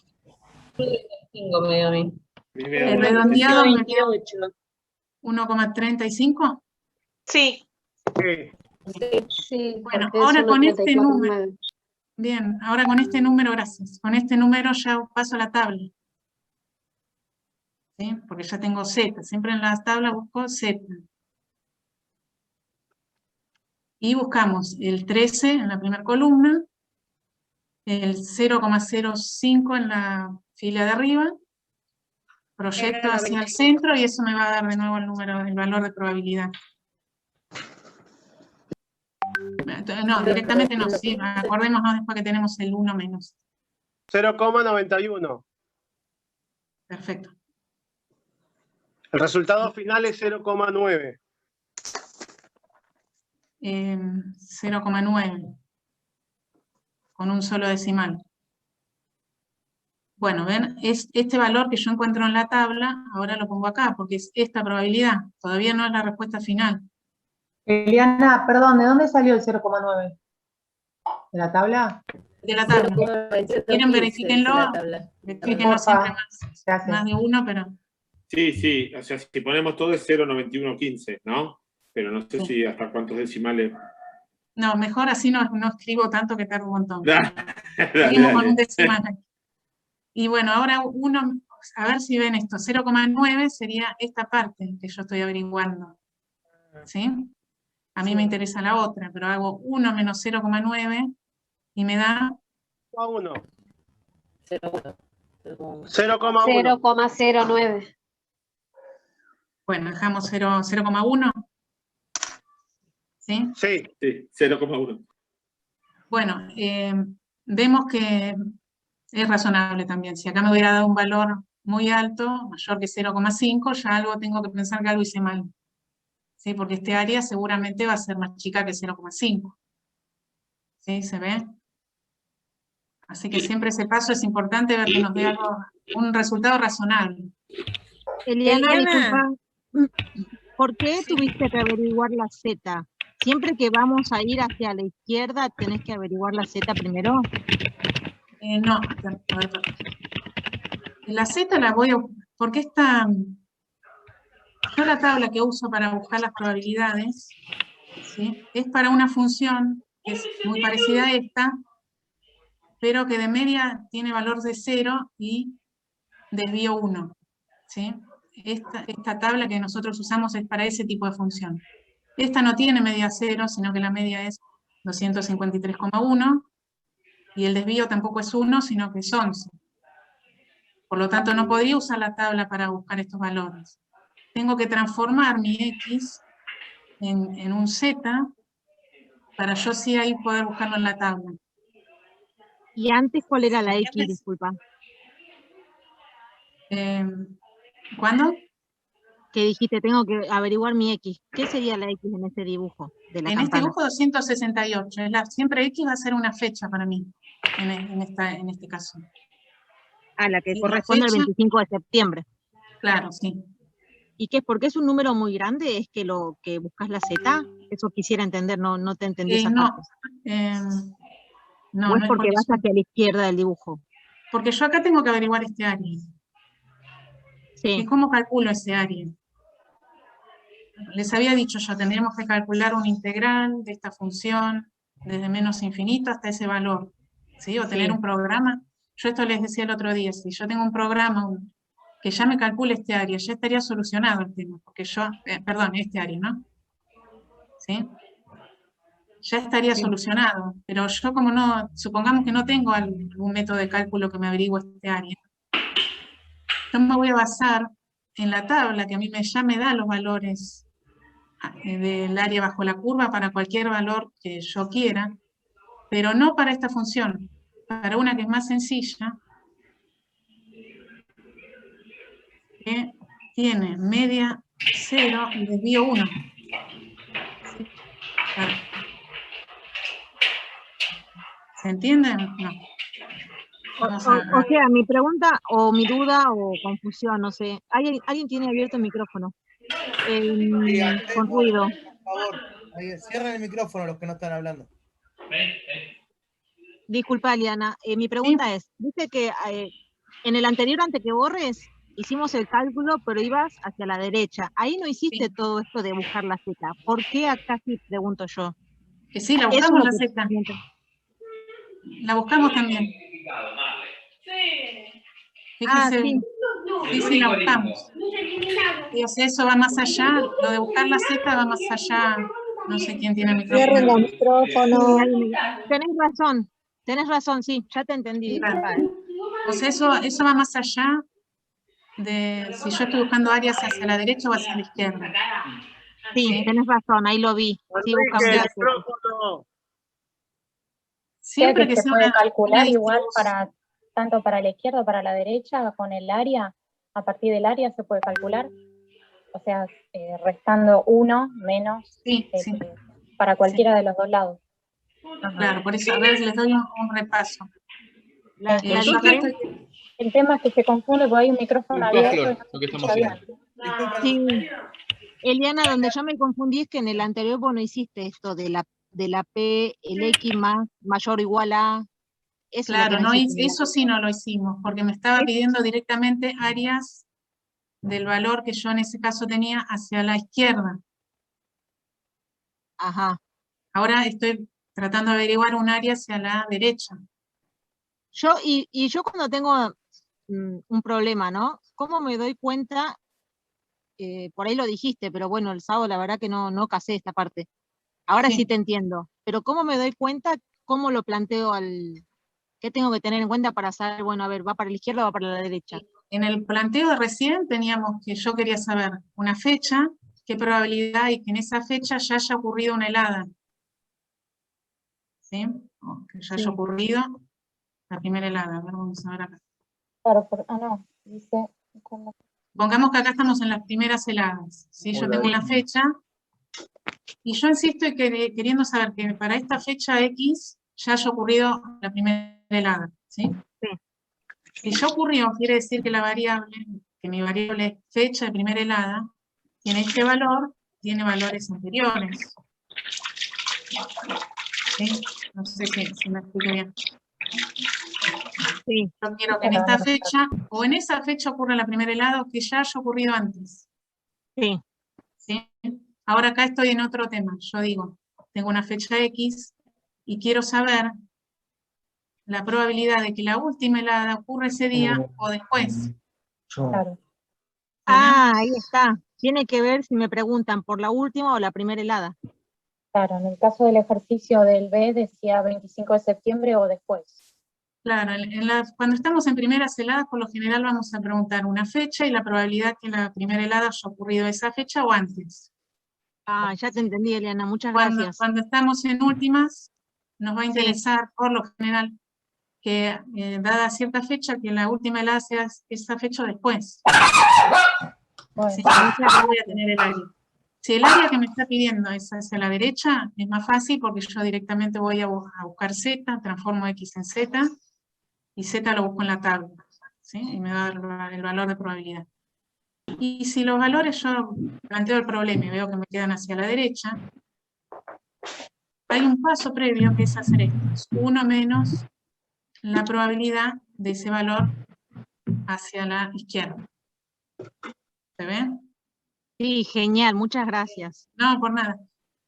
5 me dio a mí. El redondeado me queda 1,35. Sí. Sí, bueno, porque ahora es con este 1.34 número. Bien, ahora con este número, gracias. Con este número ya paso a la tabla. ¿sí? Porque ya tengo Z, siempre en la tabla busco Z. Y buscamos el 13 en la primera columna, el 0,05 en la fila de arriba, proyecto hacia el centro y eso me va a dar de nuevo el valor de probabilidad. No, directamente no, sí, acordémonos después que tenemos el 1 menos. 0,91. Perfecto. El resultado final es 0,9. 0,9. Con un solo decimal. Bueno, ven, es este valor que yo encuentro en la tabla, ahora lo pongo acá, porque es esta probabilidad. Todavía no es la respuesta final. Eliana, perdón, ¿de dónde salió el 0,9? ¿De la tabla? De la tabla. Si quieren, verifíquenlo. Verifíquenlo siempre más de uno, pero... Sí, o sea, si ponemos todo es 0,9115, ¿no? Pero no sé si hasta cuántos decimales... No, mejor así no escribo tanto que tardo un montón. Seguimos con un decimal. Y bueno, ahora uno, a ver si ven esto, 0,9 sería esta parte que yo estoy averiguando. ¿Sí? A mí me interesa la otra, pero hago 1 menos 0,9 y me da... 1. 0,09. Bueno, dejamos 0,1. ¿Sí? Sí, 0,1. Bueno, vemos que es razonable también. Si acá me hubiera dado un valor muy alto, mayor que 0,5, ya algo tengo que pensar que algo hice mal. ¿Sí? Porque este área seguramente va a ser más chica que 0,5. ¿Sí? ¿Se ve? Así que siempre ese paso es importante, ver que nos dé un resultado razonable. Eliana, disculpa, ¿por qué tuviste que averiguar la Z? Siempre que vamos a ir hacia la izquierda, ¿tenés que averiguar la Z primero? No, a ver, la Z la voy a... Porque yo la tabla que uso para buscar las probabilidades, ¿sí? Es para una función que es muy parecida a esta, pero que de media tiene valor de 0 y desvío 1. ¿Sí? Esta tabla que nosotros usamos es para ese tipo de función. Esta no tiene media 0, sino que la media es 253,1, y el desvío tampoco es 1, sino que es 11. Por lo tanto, no podría usar la tabla para buscar estos valores. Tengo que transformar mi X en un Z, para yo sí ahí poder buscarlo en la tabla. ¿Y antes cuál era la X, disculpa? ¿Cuándo? Que dijiste, tengo que averiguar mi X. ¿Qué sería la X en este dibujo de la En campana? este dibujo 268. Siempre X va a ser una fecha para mí, en este caso. Ah, la que ¿Y corresponde la al fecha? 25 de septiembre. Claro, sí. ¿Y qué? ¿Porque es un número muy grande? ¿Es que lo que buscas la Z? Eso quisiera entender, no te entendí esa parte. No, ¿O es no es porque porque vas hacia la izquierda del dibujo? Porque yo acá tengo que averiguar este área. Sí. ¿Y cómo calculo ese área? Les había dicho yo, tendríamos que calcular un integral de esta función desde menos infinito hasta ese valor. ¿Sí? O tener un programa. Yo esto les decía el otro día, si yo tengo un programa que ya me calcule este área, ya estaría solucionado el tema, porque yo, perdón, este área, ¿no? ¿Sí? Ya estaría solucionado, pero yo como no, supongamos que no tengo algún método de cálculo que me averigüe este área, yo me voy a basar en la tabla que a mí ya me da los valores del área bajo la curva para cualquier valor que yo quiera, pero no para esta función, para una que es más sencilla, que tiene media 0 y desvío 1. ¿Sí? Claro. ¿Se entiende? No. O sea, mi pregunta, o mi duda, o confusión, no sé. ¿Alguien tiene abierto el micrófono? Con ruido. Por favor, cierren el micrófono los que no están hablando. Disculpa, Liana. Mi pregunta es, dice que en el anterior, antes que borres, hicimos el cálculo, pero ibas hacia la derecha. Ahí no hiciste todo esto de buscar la Z. ¿Por qué acá sí, pregunto yo? Que sí, la buscamos la Z. La buscamos también. Fíjese, sí. Sí, la buscamos. Y, o sea, eso va más allá, lo de buscar la Z va más allá. No sé quién tiene el Cierren los micrófono. micrófonos. Tenés razón, sí, ya te entendí. Claro. O sea, eso va más allá de si yo estoy buscando áreas hacia la derecha o hacia la izquierda. Sí, tenés razón, ahí lo vi. Sí, buscamos Enrique, el la Z. micrófono. Siempre que que se sea puede una calcular igual distribución. tanto para la izquierda o para la derecha con el área, a partir del área se puede calcular, o sea, restando 1 menos para cualquiera de los dos lados. Ajá. Claro, por eso, a ver, les doy un repaso. El tema es que se confunde porque hay un micrófono abierto y no lo que se estamos escucha haciendo. bien. Sí. Eliana, donde yo me confundí es que en el anterior vos no hiciste esto de la P, el X mayor o igual a... Eso es lo que Claro, no hiciste. eso sí no lo hicimos, porque me estaba pidiendo directamente áreas del valor que yo en ese caso tenía hacia la izquierda. Ajá. Ahora estoy tratando de averiguar un área hacia la derecha. Y yo cuando tengo un problema, ¿no? ¿Cómo me doy cuenta? Por ahí lo dijiste, pero bueno, el sábado la verdad que no casé esta parte. Ahora sí te entiendo. Pero ¿cómo me doy cuenta? ¿Cómo lo planteo ¿Qué tengo que tener en cuenta para saber, bueno, a ver, va para la izquierda o va para la derecha? En el planteo de recién teníamos que yo quería saber una fecha, qué probabilidad hay que en esa fecha ya haya ocurrido una helada. ¿Sí? O que ya haya ocurrido la primera helada. A ver, vamos a ver acá. Claro, no, dice... Pongamos que acá estamos en las primeras heladas. ¿Sí? Yo tengo una fecha y yo insisto y queriendo saber que para esta fecha X ya haya ocurrido la primera helada. ¿Sí? Si ya ocurrió, quiere decir que mi variable fecha de primera helada tiene este valor, tiene valores anteriores. ¿Sí? No sé si me explico bien. Sí. Yo quiero que en esta fecha, o en esa fecha ocurra la primera helada, o que ya haya ocurrido antes. Sí. ¿Sí? Ahora acá estoy en otro tema. Yo digo, tengo una fecha X y quiero saber la probabilidad de que la última helada ocurra ese día o después. Claro. Ah, ahí está. Tiene que ver si me preguntan por la última o la primera helada. Claro, en el caso del ejercicio del B decía 25 de septiembre o después. Claro, cuando estamos en primeras heladas, por lo general vamos a preguntar una fecha y la probabilidad que la primera helada haya ocurrido esa fecha o antes. Ah, ya te entendí, Eliana, muchas gracias. Cuando estamos en últimas, nos va a interesar, por lo general, que dada cierta fecha, que la última helada sea esa fecha o después. Bueno. Sí, ya voy a tener el área. Si el área que me está pidiendo es hacia la derecha, es más fácil porque yo directamente voy a buscar Z, transformo X en Z, y Z lo busco en la tabla, ¿sí? Y me va a dar el valor de probabilidad. Y si los valores yo planteo el problema y veo que me quedan hacia la derecha, hay un paso previo que es hacer esto, es 1 menos la probabilidad de ese valor hacia la izquierda. ¿Se ven? Sí, genial, muchas gracias. No, por nada.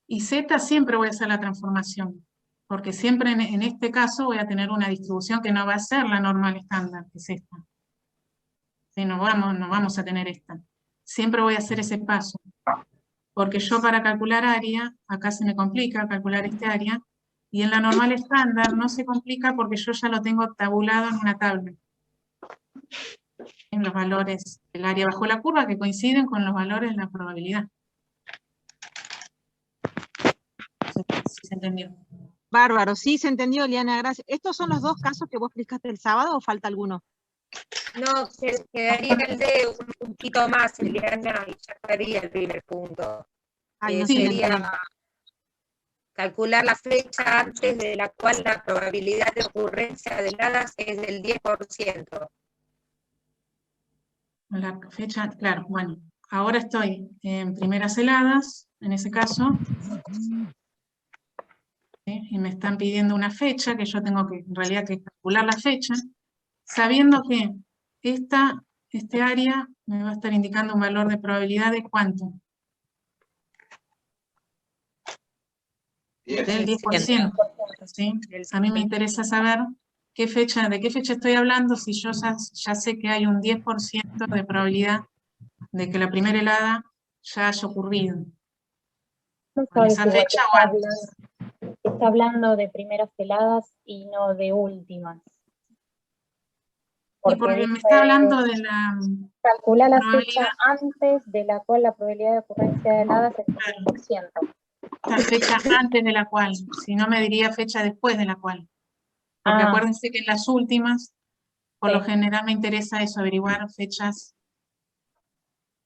Y Z siempre voy a hacer la transformación, porque siempre en este caso voy a tener una distribución que no va a ser la normal estándar, que es esta. Sí, no vamos a tener esta. Siempre voy a hacer ese paso. Porque yo para calcular área, acá se me complica calcular este área, y en la normal estándar no se complica porque yo ya lo tengo tabulado en una tabla. En los valores del área bajo la curva que coinciden con los valores de la probabilidad. ¿Sí se entendió? Bárbaro, sí se entendió, Eliana, gracias. ¿Estos son los dos casos que vos explicaste el sábado o falta alguno? No, quedaría el de un puntito más, Eliana, y ya estaría el primer punto. Ay, no Sería calcular la fecha antes de la cual la probabilidad de ocurrencia de heladas es del 10%. La fecha, claro, bueno. Ahora estoy en primeras heladas, en ese caso. ¿Sí? Y me están pidiendo una fecha, que yo tengo que, en realidad, que calcular la fecha, sabiendo que este área me va a estar indicando un valor de probabilidad de ¿cuánto? Del 10%. ¿Sí? A mí me interesa saber ¿de qué fecha estoy hablando si yo ya sé que hay un 10% de probabilidad de que la primera helada ya haya ocurrido? No ¿Con sabes esa igual fecha o antes? está hablando de primeras heladas y no de últimas. Y porque me está hablando de la calcula la probabilidad. fecha antes de la cual la probabilidad de ocurrencia de heladas es 100%. La fecha antes de la cual, si no me diría fecha después de la cual. Porque acuérdense que en las últimas, por lo general me interesa eso, averiguar fechas.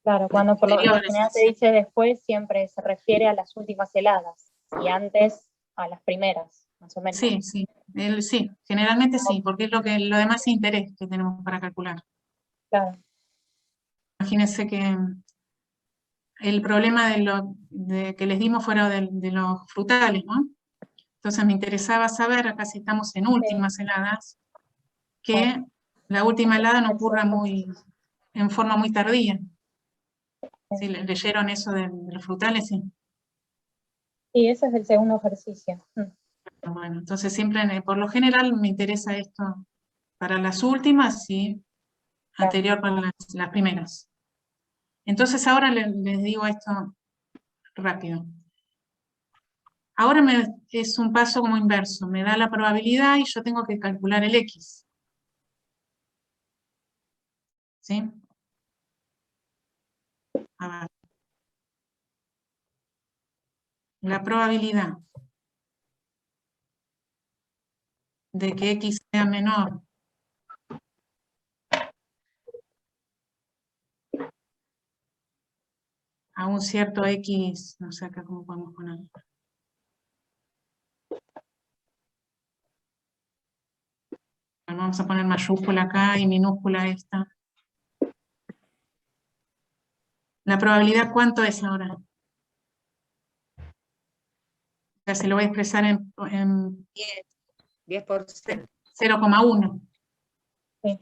Claro, cuando por lo anteriores. general se dice después, siempre se refiere a las últimas heladas y antes a las primeras, más o menos. Sí, sí, sí, generalmente sí, porque es lo demás interés que tenemos para calcular. Claro. Imagínense que el problema de que les dimos fuera de los frutales, ¿no? Entonces me interesaba saber, acá si estamos en últimas heladas, que la última helada no ocurra en forma muy tardía. ¿Sí? ¿Leyeron eso de los frutales? Sí. Sí, ese es el segundo ejercicio. Bueno, entonces siempre, por lo general, me interesa esto para las últimas y anterior para las primeras. Entonces ahora les digo esto rápido. Ahora es un paso como inverso, me da la probabilidad y yo tengo que calcular el X. ¿Sí? A ver. La probabilidad de que X sea menor a un cierto X, no sé acá cómo podemos ponerlo. Vamos a poner mayúscula acá y minúscula esta. ¿La probabilidad cuánto es ahora? O sea, se lo voy a expresar en 10%. 0,1. Sí.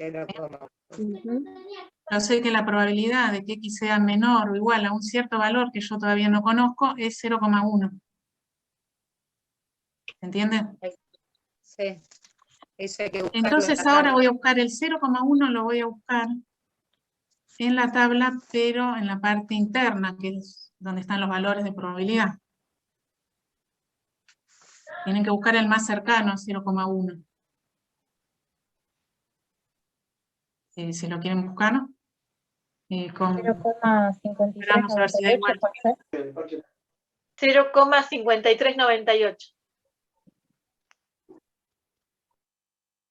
Yo sé que la probabilidad de que X sea menor o igual a un cierto valor que yo todavía no conozco es 0,1. ¿Se entiende? Sí. Eso hay que buscarlo Entonces en la ahora tabla. voy a buscar el 0,1, lo voy a buscar en la tabla, pero en la parte interna, que es donde están los valores de probabilidad. Tienen que buscar el más cercano a 0,1. Si lo quieren buscar. 0,5398 Vamos a ver si da igual. puede ser. 0,5398.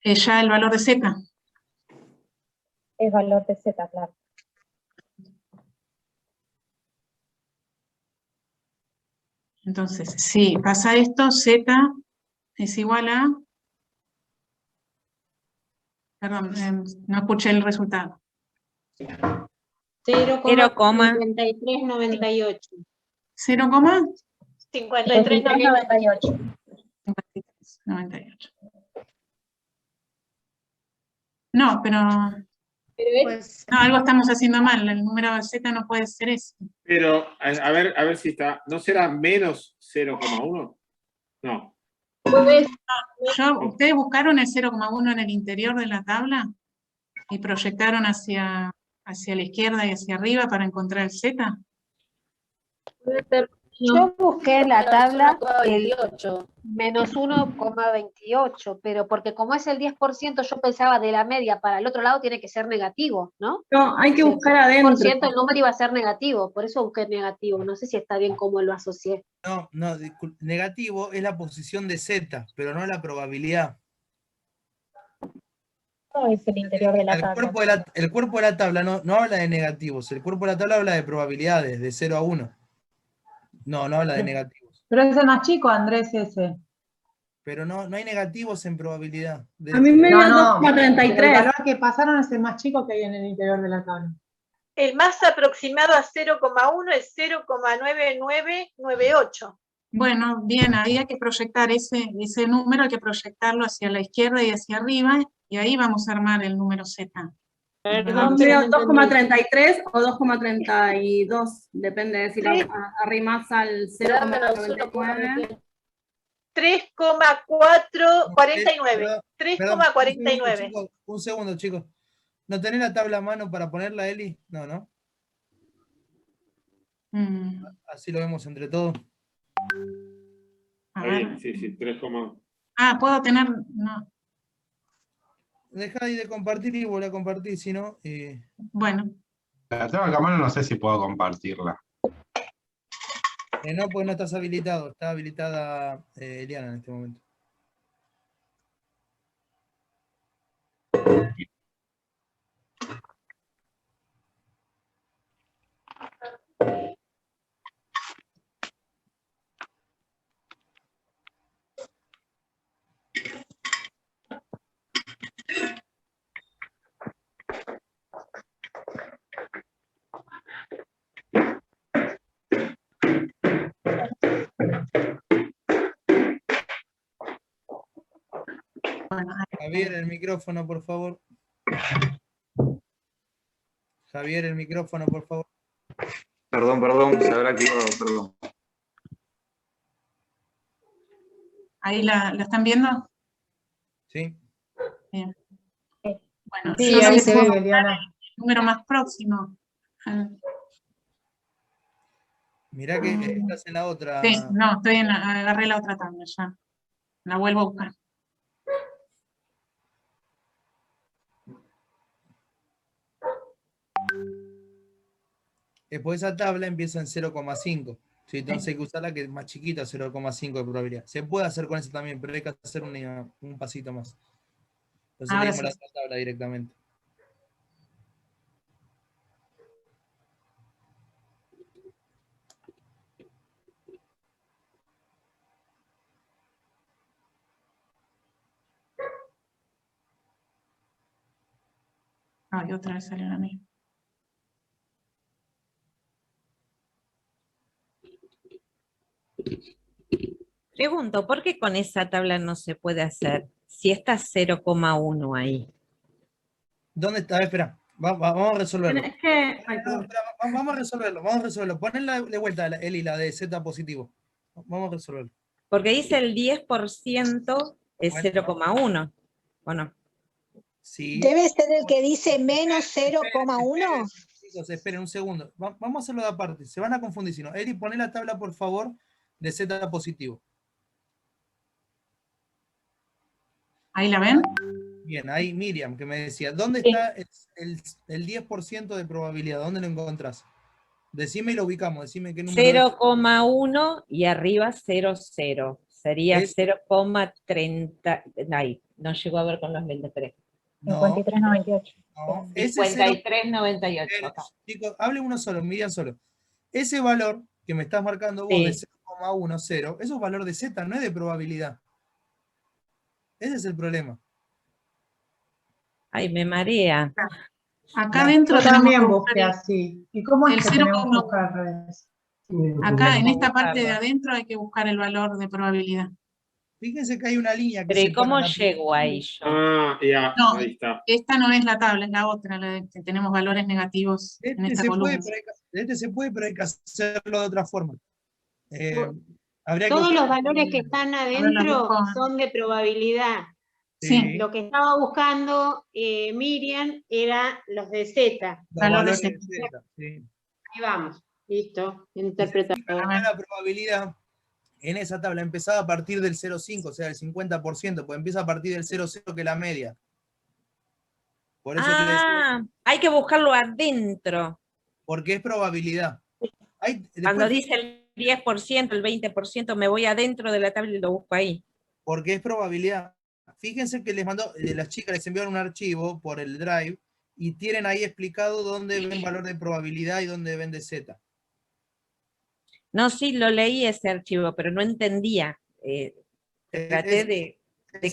Ya el valor de Z. Es valor de Z, claro. Entonces, si pasa esto, Z es igual a... Perdón, no escuché el resultado. 0,5398. 5398. 98. No, pero... Pues, No, algo estamos haciendo mal. El número de Z no puede ser ese. Pero, a ver si está. ¿No será menos 0,1? No. ¿Ustedes buscaron el 0,1 en el interior de la tabla? ¿Y proyectaron hacia la izquierda y hacia arriba para encontrar el Z? Yo busqué en la tabla el 28. menos 1,28, pero porque como es el 10%, yo pensaba de la media para el otro lado tiene que ser negativo, ¿no? No, hay que O sea, buscar adentro. el número iba a ser negativo, por eso busqué negativo. No sé si está bien cómo lo asocié. No, negativo es la posición de Z, pero no la probabilidad. No es el interior de la tabla. El cuerpo de la tabla no habla de negativos, el cuerpo de la tabla habla de probabilidades, de 0 a 1. No habla de negativos. Pero es el más chico, Andrés, ese. Pero no hay negativos en probabilidad. A mí me dio 2,33. El valor que pasaron es el más chico que hay en el interior de la tabla. El más aproximado a 0,1 es 0,9998. Bueno, bien, ahí hay que proyectar ese número, hay que proyectarlo hacia la izquierda y hacia arriba, y ahí vamos a armar el número Z. Perdón, me dio 2,33 o 2,32, depende de si lo arrimas al 0,99. 3,449. Perdón, 3,49. un segundo, chicos. ¿No tenés la tabla a mano para ponerla, Eli? No, ¿no? Así lo vemos entre todos. A Está ver. bien, sí, 3, Puedo tener... No. Dejá ahí de compartir y volver a compartir, si no... Bueno. La tengo acá a mano, no sé si puedo compartirla. No, pues no estás habilitado. Está habilitada Eliana en este momento. Javier, el micrófono, por favor. Javier, el micrófono, por favor. Perdón, se habrá activado, perdón. ¿Ahí la están viendo? Sí. Bien. Bueno, Sí, yo ahí les se puedo ve, mandar Eliana. el número más próximo. Mirá que estás en la otra. Sí, no, agarré la otra tabla ya. La vuelvo a buscar. Después esa tabla empieza en 0,5. ¿Sí? Entonces hay que usar la que es más chiquita, 0,5 de probabilidad. Se puede hacer con eso también, pero hay que hacer un pasito más. Entonces Ahora leímos sí. la otra tabla directamente. Ay, otra vez salió la misma. Pregunto, ¿por qué con esa tabla no se puede hacer? Si está 0,1 ahí. ¿Dónde está? A ver, espera. Vamos a resolverlo. Es que, Vamos a resolverlo. Ponela de vuelta, Eli, la de Z positivo. Vamos a resolverlo. Porque dice el 10% es 0,1, ¿o no? Sí. Debe ser el que dice menos 0,1. Chicos, esperen un segundo. Vamos a hacerlo de aparte. Se van a confundir si no. Eli, poné la tabla, por favor, de Z positivo. ¿Ahí la ven? Bien, ahí Miriam, que me decía, ¿dónde está el 10% de probabilidad? ¿Dónde lo encontrás? Decime y lo ubicamos, decime qué número. 0,1 y arriba 0,0. Sería 0,30. Ahí, no llegó a ver con los 23. No, 53,98. no. 53,98. Chicos, hable uno solo, Miriam solo. Ese valor que me estás marcando vos de 0,10, eso es valor de Z, no es de probabilidad. Ese es el problema. Ay, me marea. Acá adentro Yo también tenemos que busqué buscar así. ¿Y cómo es el que tenemos que 0,1. buscar al revés? Acá en esta parte de adentro hay que buscar el valor de probabilidad. Fíjense que hay una línea que Pero ¿y separa cómo la llego ahí yo? Ya, No, ahí está. esta no es la tabla, es la otra, la de que tenemos valores negativos en esta columna. Se puede, pero hay que hacerlo de otra forma. Habría que Todos buscar- los valores que están adentro son de probabilidad. Sí. Lo que estaba buscando Miriam era los de Z. Los valores de Z, sí. Ahí vamos, listo, interpretado. La probabilidad en esa tabla empezaba a partir del 0,5, o sea, del 50%, pues empieza a partir del 0,0 que es la media. Por eso te decía, Hay que buscarlo adentro. porque es probabilidad. Cuando dice el 10%, el 20%, me voy adentro de la tabla y lo busco ahí. Porque es probabilidad. Fíjense que les mandó, las chicas les enviaron un archivo por el Drive y tienen ahí explicado dónde ven valor de probabilidad y dónde ven de Z. No, sí, lo leí ese archivo, pero no entendía. Traté de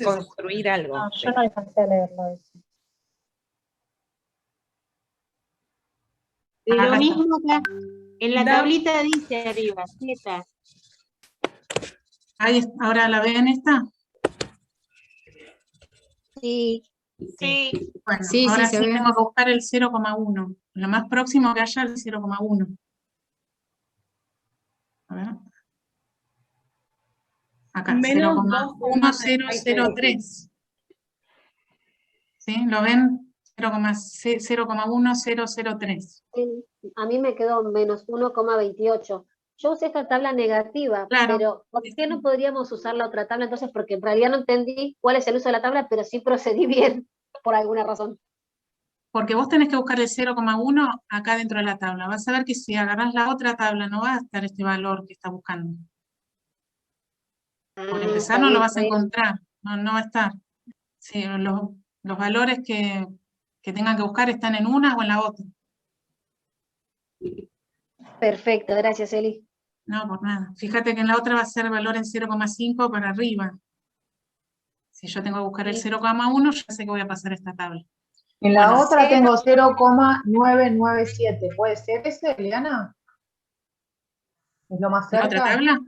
construir algo. No, yo no alcancé a leerlo eso. Lo mismo acá, en la tablita dice arriba, Z. Ahí, ¿ahora la ven esta? Sí. Bueno, Sí, ahora sí, sí se ve. tengo que buscar el 0,1. Lo más próximo que haya el 0,1. A ver. Acá, Menos 0,1003. ¿Sí? ¿Lo ven? 0,1003. A mí me quedó menos 1,28. Yo usé esta tabla negativa, Claro. pero ¿por qué no podríamos usar la otra tabla entonces? Porque en realidad no entendí cuál es el uso de la tabla, pero sí procedí bien, por alguna razón. Porque vos tenés que buscar el 0,1 acá dentro de la tabla. Vas a ver que si agarrás la otra tabla no va a estar este valor que está buscando. Por empezar no lo vas a encontrar, no va a estar. Sí, los valores que tengan que buscar están en una o en la otra. Perfecto, gracias, Eli. No, por nada. Fíjate que en la otra va a ser valor en 0,5 para arriba. Si yo tengo que buscar el 0,1, ya sé que voy a pasar esta tabla. En la Bueno, otra tengo 0,997. ¿Puede ser ese, Eliana? ¿Es lo más ¿La cerca? otra tabla?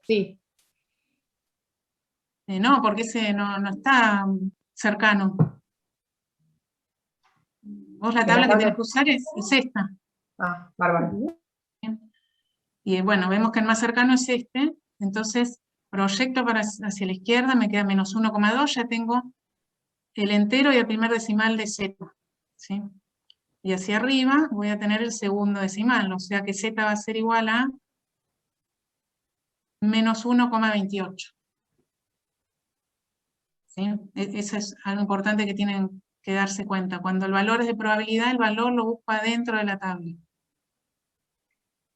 Sí. No, porque ese no está cercano. Vos la tabla que tenés que usar es esta. Ah, bárbaro. Y bueno, vemos que el más cercano es este, entonces proyecto hacia la izquierda, me queda menos 1,2, ya tengo el entero y el primer decimal de z, ¿sí? Y hacia arriba voy a tener el segundo decimal, o sea que z va a ser igual a menos 1,28. ¿Sí? Eso es algo importante que tienen que darse cuenta. Cuando el valor es de probabilidad, el valor lo busco adentro de la tabla.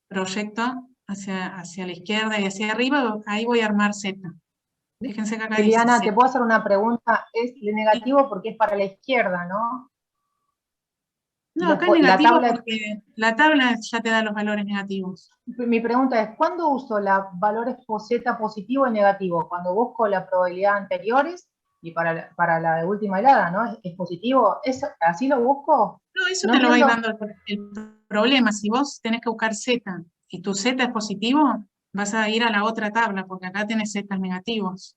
Proyecto hacia la izquierda y hacia arriba, ahí voy a armar z. Fíjense que acá Eliana, dice ¿te puedo hacer una pregunta? Es de negativo porque es para la izquierda, ¿no? No, acá es negativo porque la tabla ya te da los valores negativos. Mi pregunta es, ¿cuándo uso los valores z positivo y negativo? Cuando busco la probabilidad anteriores y para la última helada, ¿no? ¿Es positivo? ¿Así lo busco? No, eso te lo va a ir dando el problema. Si vos tenés que buscar z y tu z es positivo, vas a ir a la otra tabla, porque acá tenés z negativos.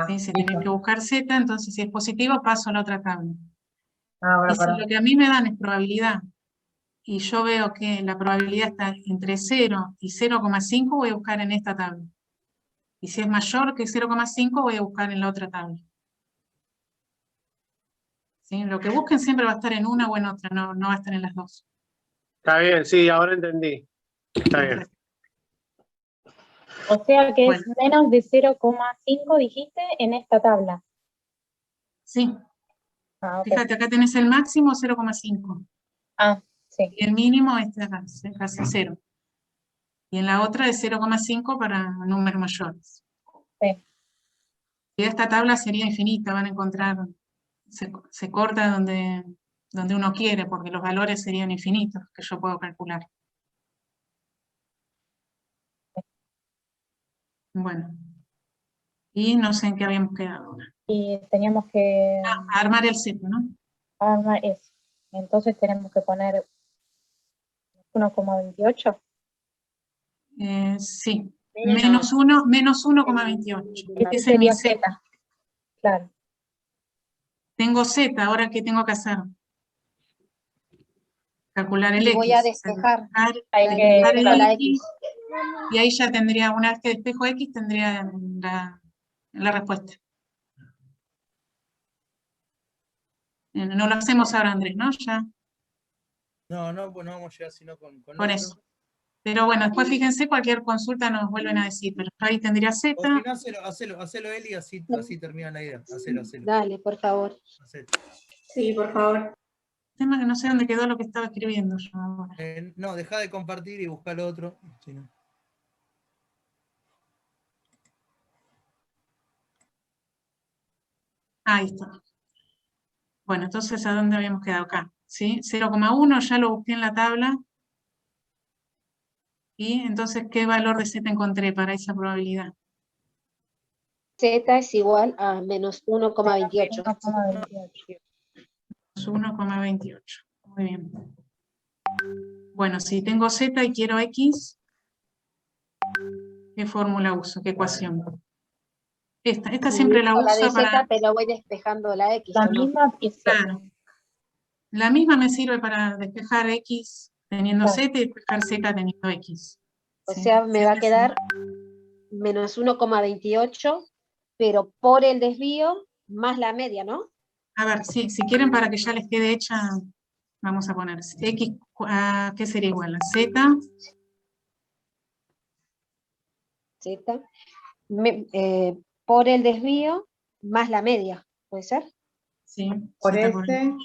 ¿Sí? Si tenés que buscar z, entonces si es positivo, paso a la otra tabla. Y si lo que a mí me dan es probabilidad, y yo veo que la probabilidad está entre 0 y 0,5, voy a buscar en esta tabla. Y si es mayor que 0,5, voy a buscar en la otra tabla. ¿Sí? Lo que busquen siempre va a estar en una o en otra, no va a estar en las dos. Está bien, sí, ahora entendí. Está bien. O sea que es menos de 0,5, dijiste, en esta tabla. Sí. Okay. Fíjate, acá tenés el máximo 0,5. Ah, sí. Y el mínimo es casi 0. Y en la otra es 0,5 para números mayores. Sí. Y esta tabla sería infinita, van a encontrar, se corta donde uno quiere, porque los valores serían infinitos, que yo puedo calcular. Bueno. Y no sé en qué habíamos quedado ahora. Y teníamos que... armar el Z, ¿no? Armar eso. Entonces tenemos que poner 1,28. Sí. Menos 1,28. Ese es mi Z. Claro. Tengo Z, ahora ¿qué tengo que hacer? Calcular el X. Voy a despejar. Despejar el X. Y ahí ya tendría, una vez que despejo X, tendría la respuesta. No lo hacemos ahora, Andrés, ¿no? Ya. No, pues no vamos a llegar sino con por eso. Pero bueno, después fíjense, cualquier consulta nos vuelven a decir, pero ahí tendría Z. O si no, hacelo Eli, así termina la idea. Hacelo. Dale, por favor. Hacelo. Sí, por favor. El tema es que no sé dónde quedó lo que estaba escribiendo yo ahora. No, deja de compartir y busca lo otro. Si no. Ahí está. Bueno, entonces, ¿a dónde habíamos quedado? Acá, ¿sí? 0,1 ya lo busqué en la tabla. Y entonces, ¿qué valor de Z encontré para esa probabilidad? Z es igual a menos 1,28. 1,28. Muy bien. Bueno, si tengo Z y quiero X, ¿qué fórmula uso? ¿Qué ecuación? Esta siempre la uso la de Z, para... pero voy despejando la X. La misma y Z. Claro. La misma me sirve para despejar X teniendo Z y despejar Z teniendo X. O sea, me va a quedar menos 1,28, pero por el desvío más la media, ¿no? A ver, si quieren para que ya les quede hecha, vamos a poner X, ¿qué sería igual? A Z. Z. Por el desvío más la media, ¿puede ser? Sí. Por Z ese.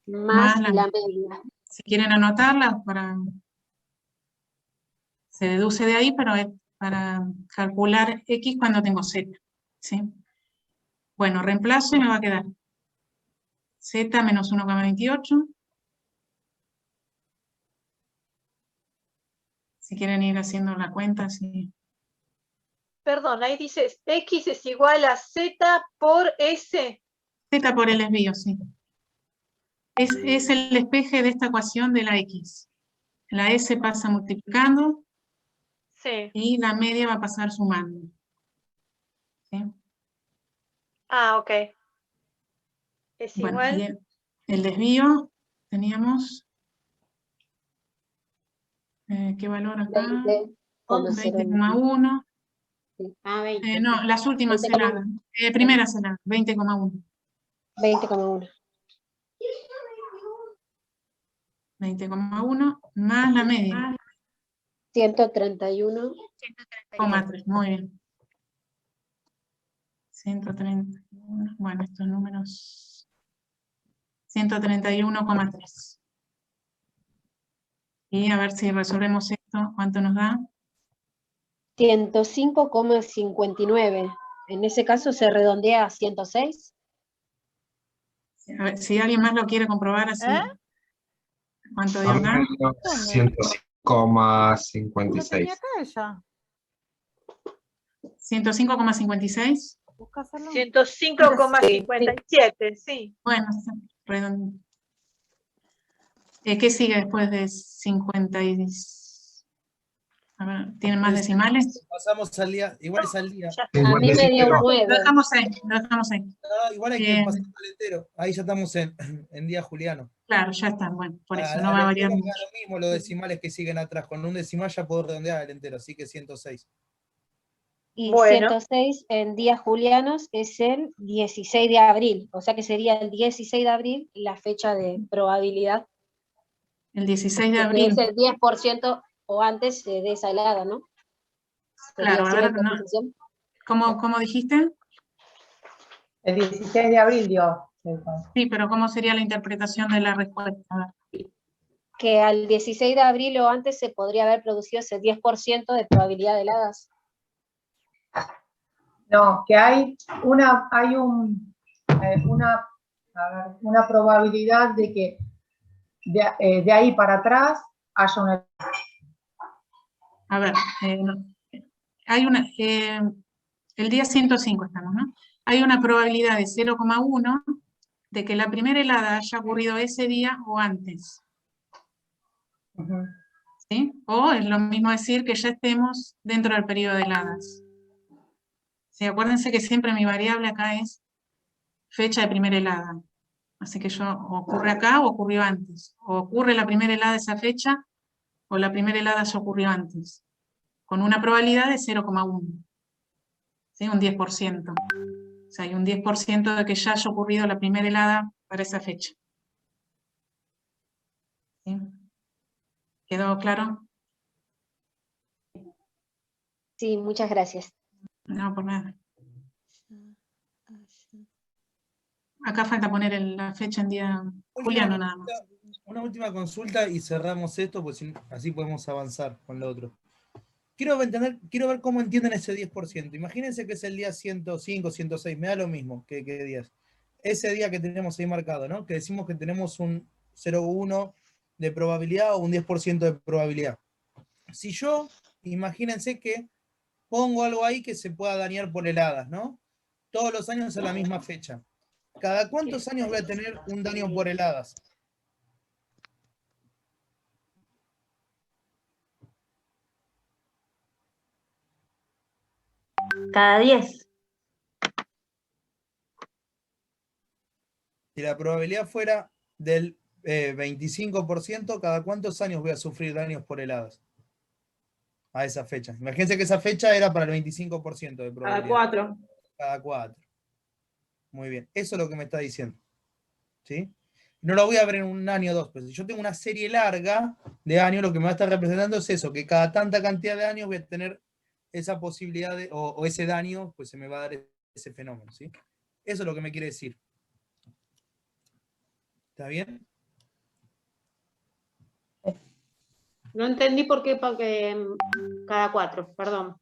Más la media. Si quieren anotarla, se deduce de ahí, pero es para calcular X cuando tengo Z. ¿Sí? Bueno, reemplazo y me va a quedar Z menos 1,28. Si quieren ir haciendo la cuenta, sí. Perdón, ahí dice X es igual a Z por S. Z por el desvío, sí. Es el despeje de esta ecuación de la X. La S pasa multiplicando. Sí. Y la media va a pasar sumando. ¿Sí? Ah, ok. Es Bueno, igual. y el desvío teníamos, ¿qué valor acá? 20,1. Ah, 20. No, las últimas heladas. Primeras heladas, 20,1. 20,1. 20,1 más la media. 131,3. Muy bien. 131. Bueno, estos números. 131,3. Y a ver si resolvemos esto, ¿cuánto nos da? 105,59. En ese caso se redondea a 106. A ver, si alguien más lo quiere comprobar así. ¿Cuánto dio acá? 105,56. 105,56. 105,57, sí. Bueno, redondo. ¿Qué sigue después de 50 y... A ver, ¿tienen más decimales? Pasamos al día, igual es al día. A mí me dio un 9. Lo dejamos ahí, lo dejamos ahí. No, igual hay que pasar al entero. Ahí ya estamos en día juliano. Claro, ya está, bueno, por eso no Al va a variar entero mucho. da lo mismo los decimales que siguen atrás. Con un decimal ya puedo redondear el entero, así que 106. Y Bueno. 106 en días julianos es el 16 de abril, o sea que sería el 16 de abril la fecha de probabilidad. El 16 de Que abril. es el 10% o antes de esa helada, ¿no? Claro, a ver, no. ¿Cómo dijiste? El 16 de abril dio. Sí, pero ¿cómo sería la interpretación de la respuesta? Que al 16 de abril o antes se podría haber producido ese 10% de probabilidad de heladas. No, que hay una probabilidad de que de ahí para atrás haya una... A ver, hay una, el día 105 estamos, ¿no? Hay una probabilidad de 0,1 de que la primera helada haya ocurrido ese día o antes. ¿Sí? O es lo mismo decir que ya estemos dentro del periodo de heladas. Sí, acuérdense que siempre mi variable acá es fecha de primera helada. Así que o ocurre acá o ocurrió antes. O ocurre la primera helada esa fecha o la primera helada ya ocurrió antes. Con una probabilidad de 0,1. ¿Sí? Un 10%. O sea, hay un 10% de que ya haya ocurrido la primera helada para esa fecha. ¿Sí? ¿Quedó claro? Sí, muchas gracias. No, por nada. Acá falta poner la fecha en día juliano nada más. Una última consulta y cerramos esto, pues así podemos avanzar con lo otro. Quiero ver cómo entienden ese 10%. Imagínense que es el día 105, 106, me da lo mismo que días. Ese día que tenemos ahí marcado, ¿no? Que decimos que tenemos un 0,1 de probabilidad o un 10% de probabilidad. Si yo, imagínense que pongo algo ahí que se pueda dañar por heladas, ¿no? Todos los años a la misma fecha. ¿Cada cuántos años voy a tener un daño por heladas? Cada 10. Si la probabilidad fuera del 25%, ¿cada cuántos años voy a sufrir daños por heladas? a esa fecha. Imagínense que esa fecha era para el 25% de probabilidad. Cada 4. Cada 4. Muy bien. Eso es lo que me está diciendo. ¿Sí? No lo voy a ver en un año o dos, pero si yo tengo una serie larga de años, lo que me va a estar representando es eso, que cada tanta cantidad de años voy a tener esa posibilidad de, o ese daño, pues se me va a dar ese fenómeno. ¿Sí? Eso es lo que me quiere decir. ¿Está bien? No entendí por qué cada 4, perdón.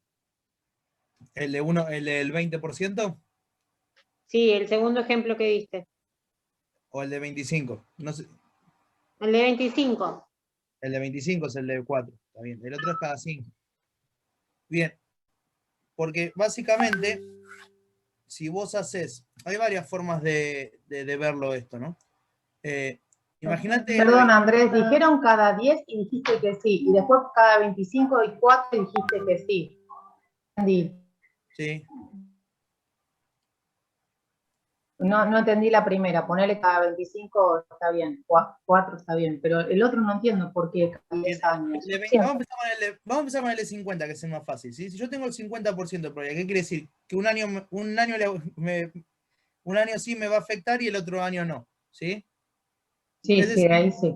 ¿El del 20%? Sí, el segundo ejemplo que diste. ¿O el de 25? No sé. El de 25. El de 25 es el de 4. Está bien. El otro es cada 5. Bien. Porque básicamente, si vos haces... Hay varias formas de verlo esto, ¿no? Imagínate... Perdón, Andrés, dijeron cada 10 y dijiste que sí. Y después cada 25 y 4 dijiste que sí. Entendí. Sí. No entendí la primera. Ponerle cada 25 está bien. 4 está bien. Pero el otro no entiendo por qué cada 10 años. Vamos a empezar con el de 50, que es el más fácil. ¿Sí? Si yo tengo el 50% de probabilidad, ¿qué quiere decir? Que un año sí me va a afectar y el otro año no. ¿Sí? Sí, sí, ahí sí.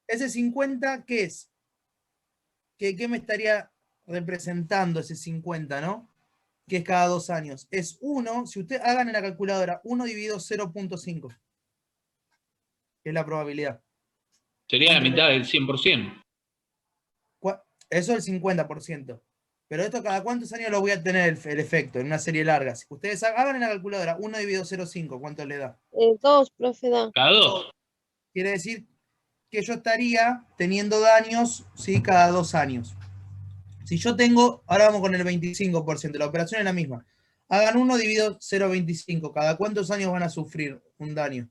Ese 50, ¿qué es? ¿Qué me estaría representando ese 50, no? Que es cada 2 años. Es 1, si ustedes hagan en la calculadora, 1 dividido 0.5. Que es la probabilidad. Sería la mitad del 100%. Eso es el 50%. Pero esto, ¿cada cuántos años lo voy a tener el efecto? En una serie larga. Si ustedes hagan en la calculadora 1 dividido 0.5, ¿cuánto le da? 2, profe, da. Cada 2. Quiere decir que yo estaría teniendo daños, ¿sí? Cada 2 años. Si yo tengo, ahora vamos con el 25%, la operación es la misma. Hagan 1 dividido 0.25. ¿Cada cuántos años van a sufrir un daño?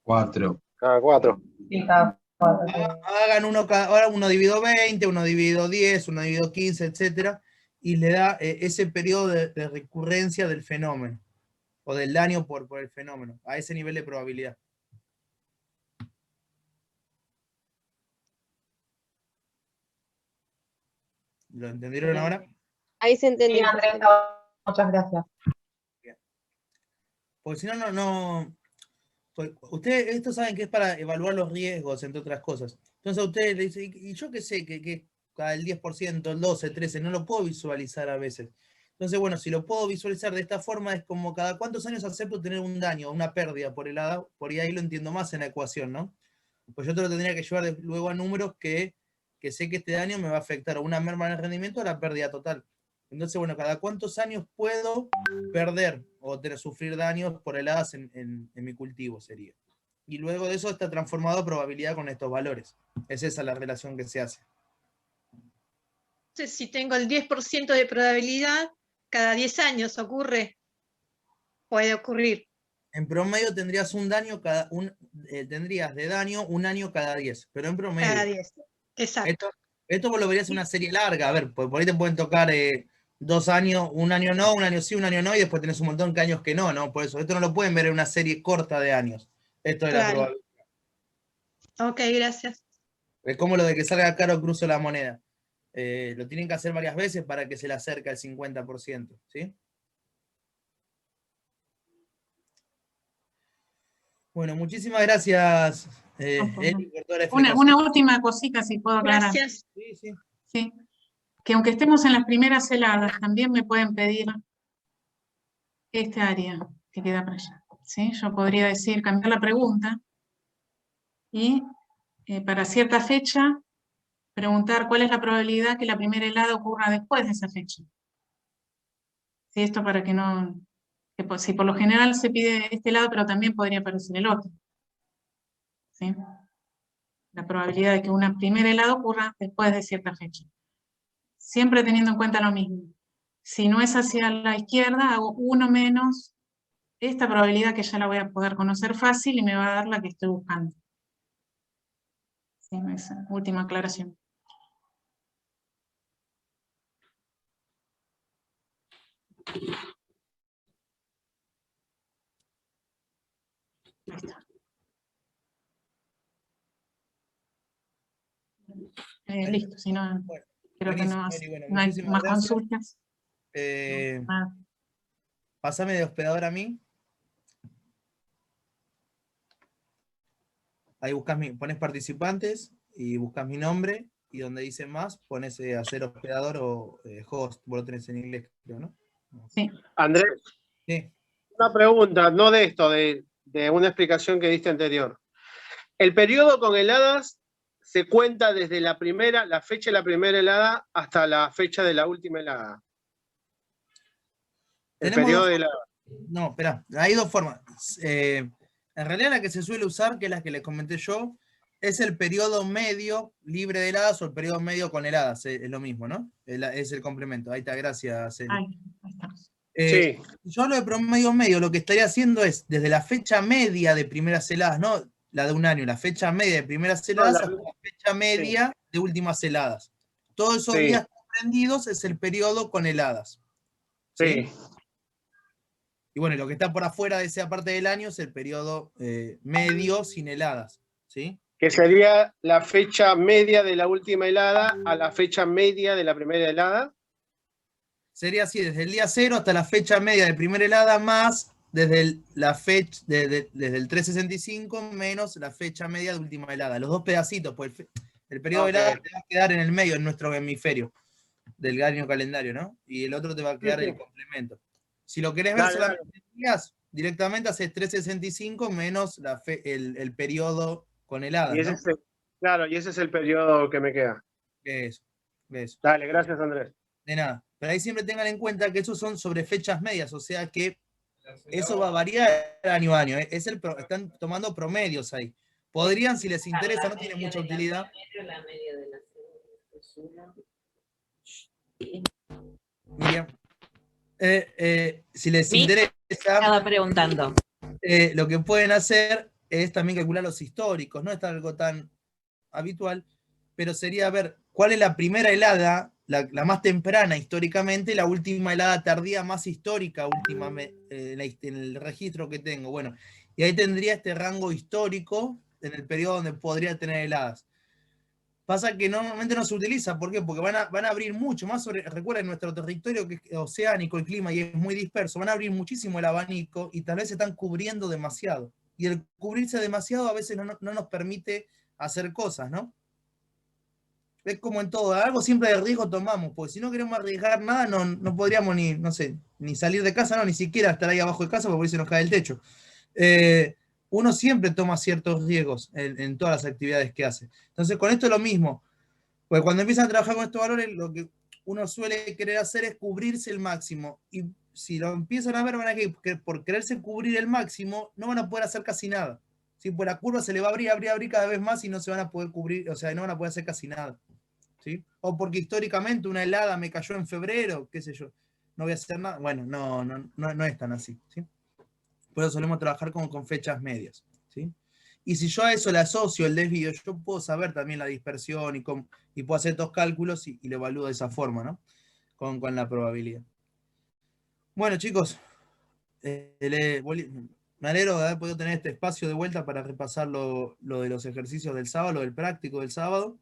4. Cada 4. Sí, cada 4. Hagan ahora 1 dividido 20, 1 dividido 10, 1 dividido 15, etcétera, y le da ese periodo de recurrencia del fenómeno, o del daño por el fenómeno, a ese nivel de probabilidad. ¿Lo entendieron ahora? Ahí se entendió. Sí, Andrés, muchas gracias. Porque si no, no. Pues ustedes esto saben que es para evaluar los riesgos, entre otras cosas. Entonces a ustedes le dicen, y yo qué sé, que cada el 10%, el 12, 13, no lo puedo visualizar a veces. Entonces, bueno, si lo puedo visualizar de esta forma, es como cada cuántos años acepto tener un daño, una pérdida por ahí lo entiendo más en la ecuación, ¿no? Pues yo te lo tendría que llevar luego a números que sé que este daño me va a afectar a una merma en el rendimiento o a la pérdida total. Entonces, bueno, cada cuántos años puedo perder o sufrir daños por heladas en mi cultivo sería. Y luego de eso está transformado a probabilidad con estos valores. Es esa la relación que se hace. Entonces, si tengo el 10% de probabilidad, cada 10 años puede ocurrir. En promedio tendrías un daño tendrías de daño un año cada 10, pero en promedio. Cada 10, exacto. Esto vos lo verías en una serie larga. A ver, por ahí te pueden tocar 2 años, un año no, un año sí, un año no, y después tenés un montón de años que no, ¿no? Por eso, esto no lo pueden ver en una serie corta de años. Esto es la probabilidad. Ok, gracias. Es como lo de que salga caro cruzo la moneda. Lo tienen que hacer varias veces para que se le acerque al 50%, ¿sí? Bueno, muchísimas gracias, Eli, por toda la explicación. Una última cosita, si puedo aclarar. Gracias. Sí. Que aunque estemos en las primeras heladas, también me pueden pedir este área que queda para allá. ¿Sí? Yo podría decir, cambiar la pregunta y para cierta fecha preguntar cuál es la probabilidad que la primera helada ocurra después de esa fecha. ¿Sí? Esto para que no... si por lo general se pide este helado, pero también podría aparecer el otro. ¿Sí? La probabilidad de que una primera helada ocurra después de cierta fecha. Siempre teniendo en cuenta lo mismo. Si no es hacia la izquierda, hago 1 menos esta probabilidad que ya la voy a poder conocer fácil y me va a dar la que estoy buscando. Sí, esa última aclaración. Ahí está. Listo, si no... Creo que Buenísimo, no, Mary, bueno, no hay muchísimas más gracias. consultas. Nada. Pásame de hospedador a mí. Ahí pones participantes y buscas mi nombre, y donde dice más, pones hacer hospedador o host, vos lo tenés en inglés, creo, ¿no? Sí. Andrés, Sí. una pregunta, no de esto, de una explicación que diste anterior. El periodo con heladas se cuenta desde la fecha de la primera helada hasta la fecha de la última helada. El periodo de helada. No, espera, hay dos formas. En realidad la que se suele usar, que es la que les comenté yo, es el periodo medio libre de heladas o el periodo medio con heladas, es lo mismo, ¿no? Es el complemento. Ahí está, gracias, Celi. Sí. Yo hablo de promedio medio, lo que estaría haciendo es, desde la fecha media de primeras heladas, no la de un año, la fecha media de primeras heladas hasta la fecha media de últimas heladas. Todos esos días comprendidos es el periodo con heladas. ¿Sí? Y bueno, lo que está por afuera de esa parte del año es el periodo medio sin heladas. ¿Sí? Que sería la fecha media de la última helada a la fecha media de la primera helada. Sería así, desde el día 0 hasta la fecha media de primera helada, más desde el 365 menos la fecha media de última helada. Los dos pedacitos, pues el periodo de helada te va a quedar en el medio, en nuestro hemisferio del año calendario, ¿no? Y el otro te va a quedar el complemento. Si lo querés ver solamente en días, directamente haces 365 menos el periodo con heladas, Y ese ¿no? claro, y ese es el periodo que me queda. Eso. Dale, gracias, Andrés. De nada. Pero ahí siempre tengan en cuenta que esos son sobre fechas medias, o sea que eso va a variar año a año. Están tomando promedios ahí. Podrían, si les interesa, no tiene mucha utilidad. Miriam. Si les interesa, estaba preguntando. Lo que pueden hacer es también calcular los históricos. No es algo tan habitual, pero sería ver cuál es la primera helada, la más temprana históricamente, y la última helada tardía más histórica en el registro que tengo. Bueno, y ahí tendría este rango histórico en el periodo donde podría tener heladas. Pasa que normalmente no se utiliza, ¿por qué? Porque van a abrir mucho más recuerden, nuestro territorio que es oceánico, el clima, y es muy disperso, van a abrir muchísimo el abanico y tal vez se están cubriendo demasiado. Y el cubrirse demasiado a veces no nos permite hacer cosas, ¿no? Es como en todo, algo siempre de riesgo tomamos, porque si no queremos arriesgar nada, no podríamos ni salir de casa, ni siquiera estar ahí abajo de casa, porque por ahí se nos cae el techo. Uno siempre toma ciertos riesgos en todas las actividades que hace. Entonces, con esto es lo mismo. Pues cuando empiezan a trabajar con estos valores, lo que uno suele querer hacer es cubrirse el máximo. Y si lo empiezan a ver, van a ver que por quererse cubrir el máximo, no van a poder hacer casi nada. ¿Sí? Pues la curva se le va a abrir cada vez más y no se van a poder cubrir, o sea, no van a poder hacer casi nada. ¿Sí? O porque históricamente una helada me cayó en febrero, qué sé yo, no voy a hacer nada. Bueno, no es tan así. ¿Sí? Por eso solemos trabajar con fechas medias. ¿Sí? Y si yo a eso le asocio el desvío, yo puedo saber también la dispersión y puedo hacer estos cálculos y lo evalúo de esa forma, ¿no? Con la probabilidad. Bueno, chicos, me alegro de haber podido tener este espacio de vuelta para repasar lo de los ejercicios del sábado, lo del práctico del sábado.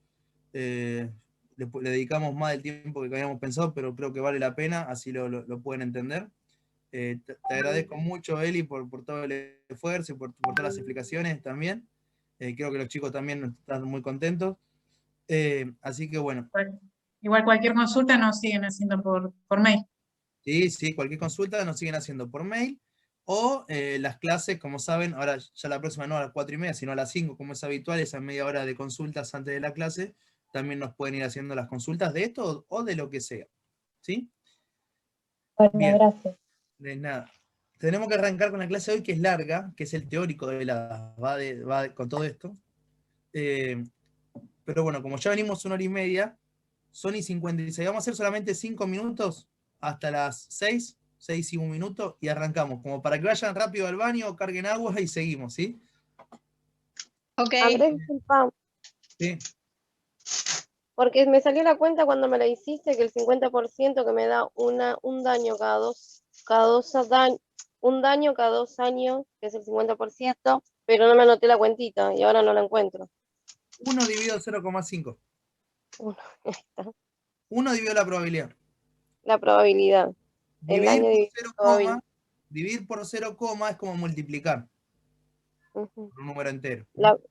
Le dedicamos más del tiempo que habíamos pensado, pero creo que vale la pena, así lo pueden entender. Te agradezco mucho, Eli, por todo el esfuerzo y por todas las explicaciones también. Creo que los chicos también están muy contentos. Así que bueno. Igual cualquier consulta nos siguen haciendo por mail. Sí, cualquier consulta nos siguen haciendo por mail. O las clases, como saben, ahora ya la próxima no a las 4:30, sino a las 5, como es habitual, esa media hora de consultas antes de la clase, también nos pueden ir haciendo las consultas de esto o de lo que sea. ¿Sí? Bueno, bien. Gracias. De nada. Tenemos que arrancar con la clase de hoy, que es larga, que es el teórico de heladas. Va con todo esto. Pero bueno, como ya venimos 1 hora y media, son y 56. Vamos a hacer solamente 5 minutos hasta las 6 y 1 minuto, y arrancamos. Como para que vayan rápido al baño, carguen agua y seguimos, ¿sí? Ok. Andrés, disculpa, Sí. porque me salió la cuenta cuando me la hiciste que el 50% que me da un daño un daño cada 2 años, que es el 50%, pero no me anoté la cuentita y ahora no la encuentro. 1 dividido 0,5. 1 1 dividido la probabilidad. La probabilidad. El Dividir año por dividido 0, la probabilidad. dividir por 0, es como multiplicar Ujú. por un número entero.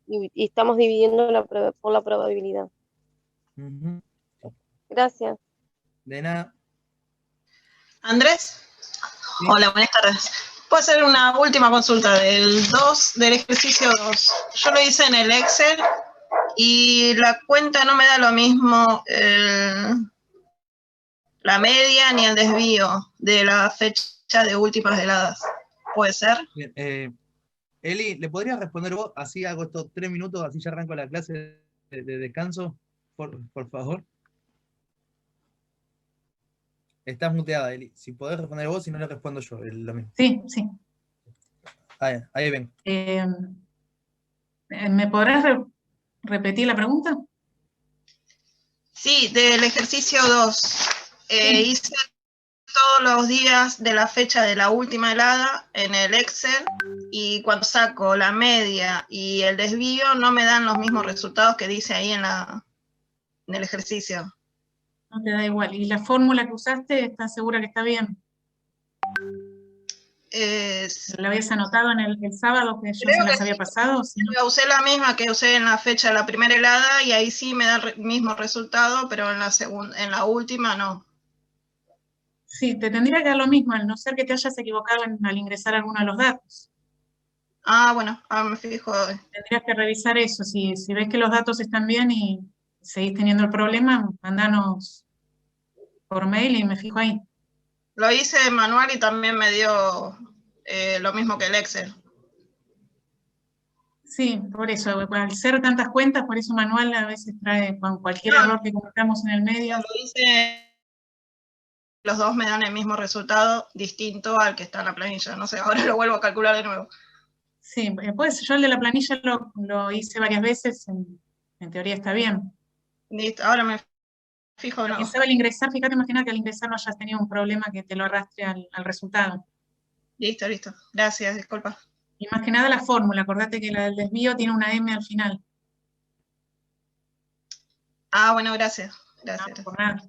Y estamos dividiendo por la probabilidad. Ujú. Gracias. De nada. Andrés. Hola, buenas tardes. Puedo hacer una última consulta del ejercicio 2. Yo lo hice en el Excel y la cuenta no me da lo mismo la media ni el desvío de la fecha de últimas heladas. ¿Puede ser? Bien, Eli, ¿le podrías responder vos? Así hago estos 3 minutos, así ya arranco la clase de descanso, por favor. Estás muteada, Eli. Si podés responder vos, si no le respondo yo, lo mismo. Sí, sí. Ahí ven. ¿Me podrás repetir la pregunta? Sí, del ejercicio 2. Hice todos los días de la fecha de la última helada en el Excel y cuando saco la media y el desvío no me dan los mismos resultados que dice ahí en el ejercicio. No te da igual. ¿Y la fórmula que usaste, estás segura que está bien? ¿La habías anotado en el sábado que yo se las había pasado? ¿Sí? Usé la misma que usé en la fecha de la primera helada y ahí sí me da el mismo resultado, pero en la última no. Sí, te tendría que dar lo mismo, al no ser que te hayas equivocado al ingresar alguno de los datos. Ah, bueno, me fijo. Tendrías que revisar eso. Si ves que los datos están bien y seguís teniendo el problema, mandanos por mail y me fijo ahí. Lo hice manual y también me dio lo mismo que el Excel. Sí, por eso, al ser tantas cuentas, por eso manual a veces trae con cualquier error que cometamos en el medio. Lo hice, los dos me dan el mismo resultado, distinto al que está en la planilla. No sé, ahora lo vuelvo a calcular de nuevo. Sí, pues yo el de la planilla lo hice varias veces, en teoría está bien. Listo, ahora me fijo de nuevo. Pensaba al ingresar, fíjate, imagina que al ingresar no hayas tenido un problema que te lo arrastre al resultado. Listo. Gracias, disculpa. Y más que nada la fórmula, acordate que la del desvío tiene una M al final. Ah, bueno, gracias. No, por nada.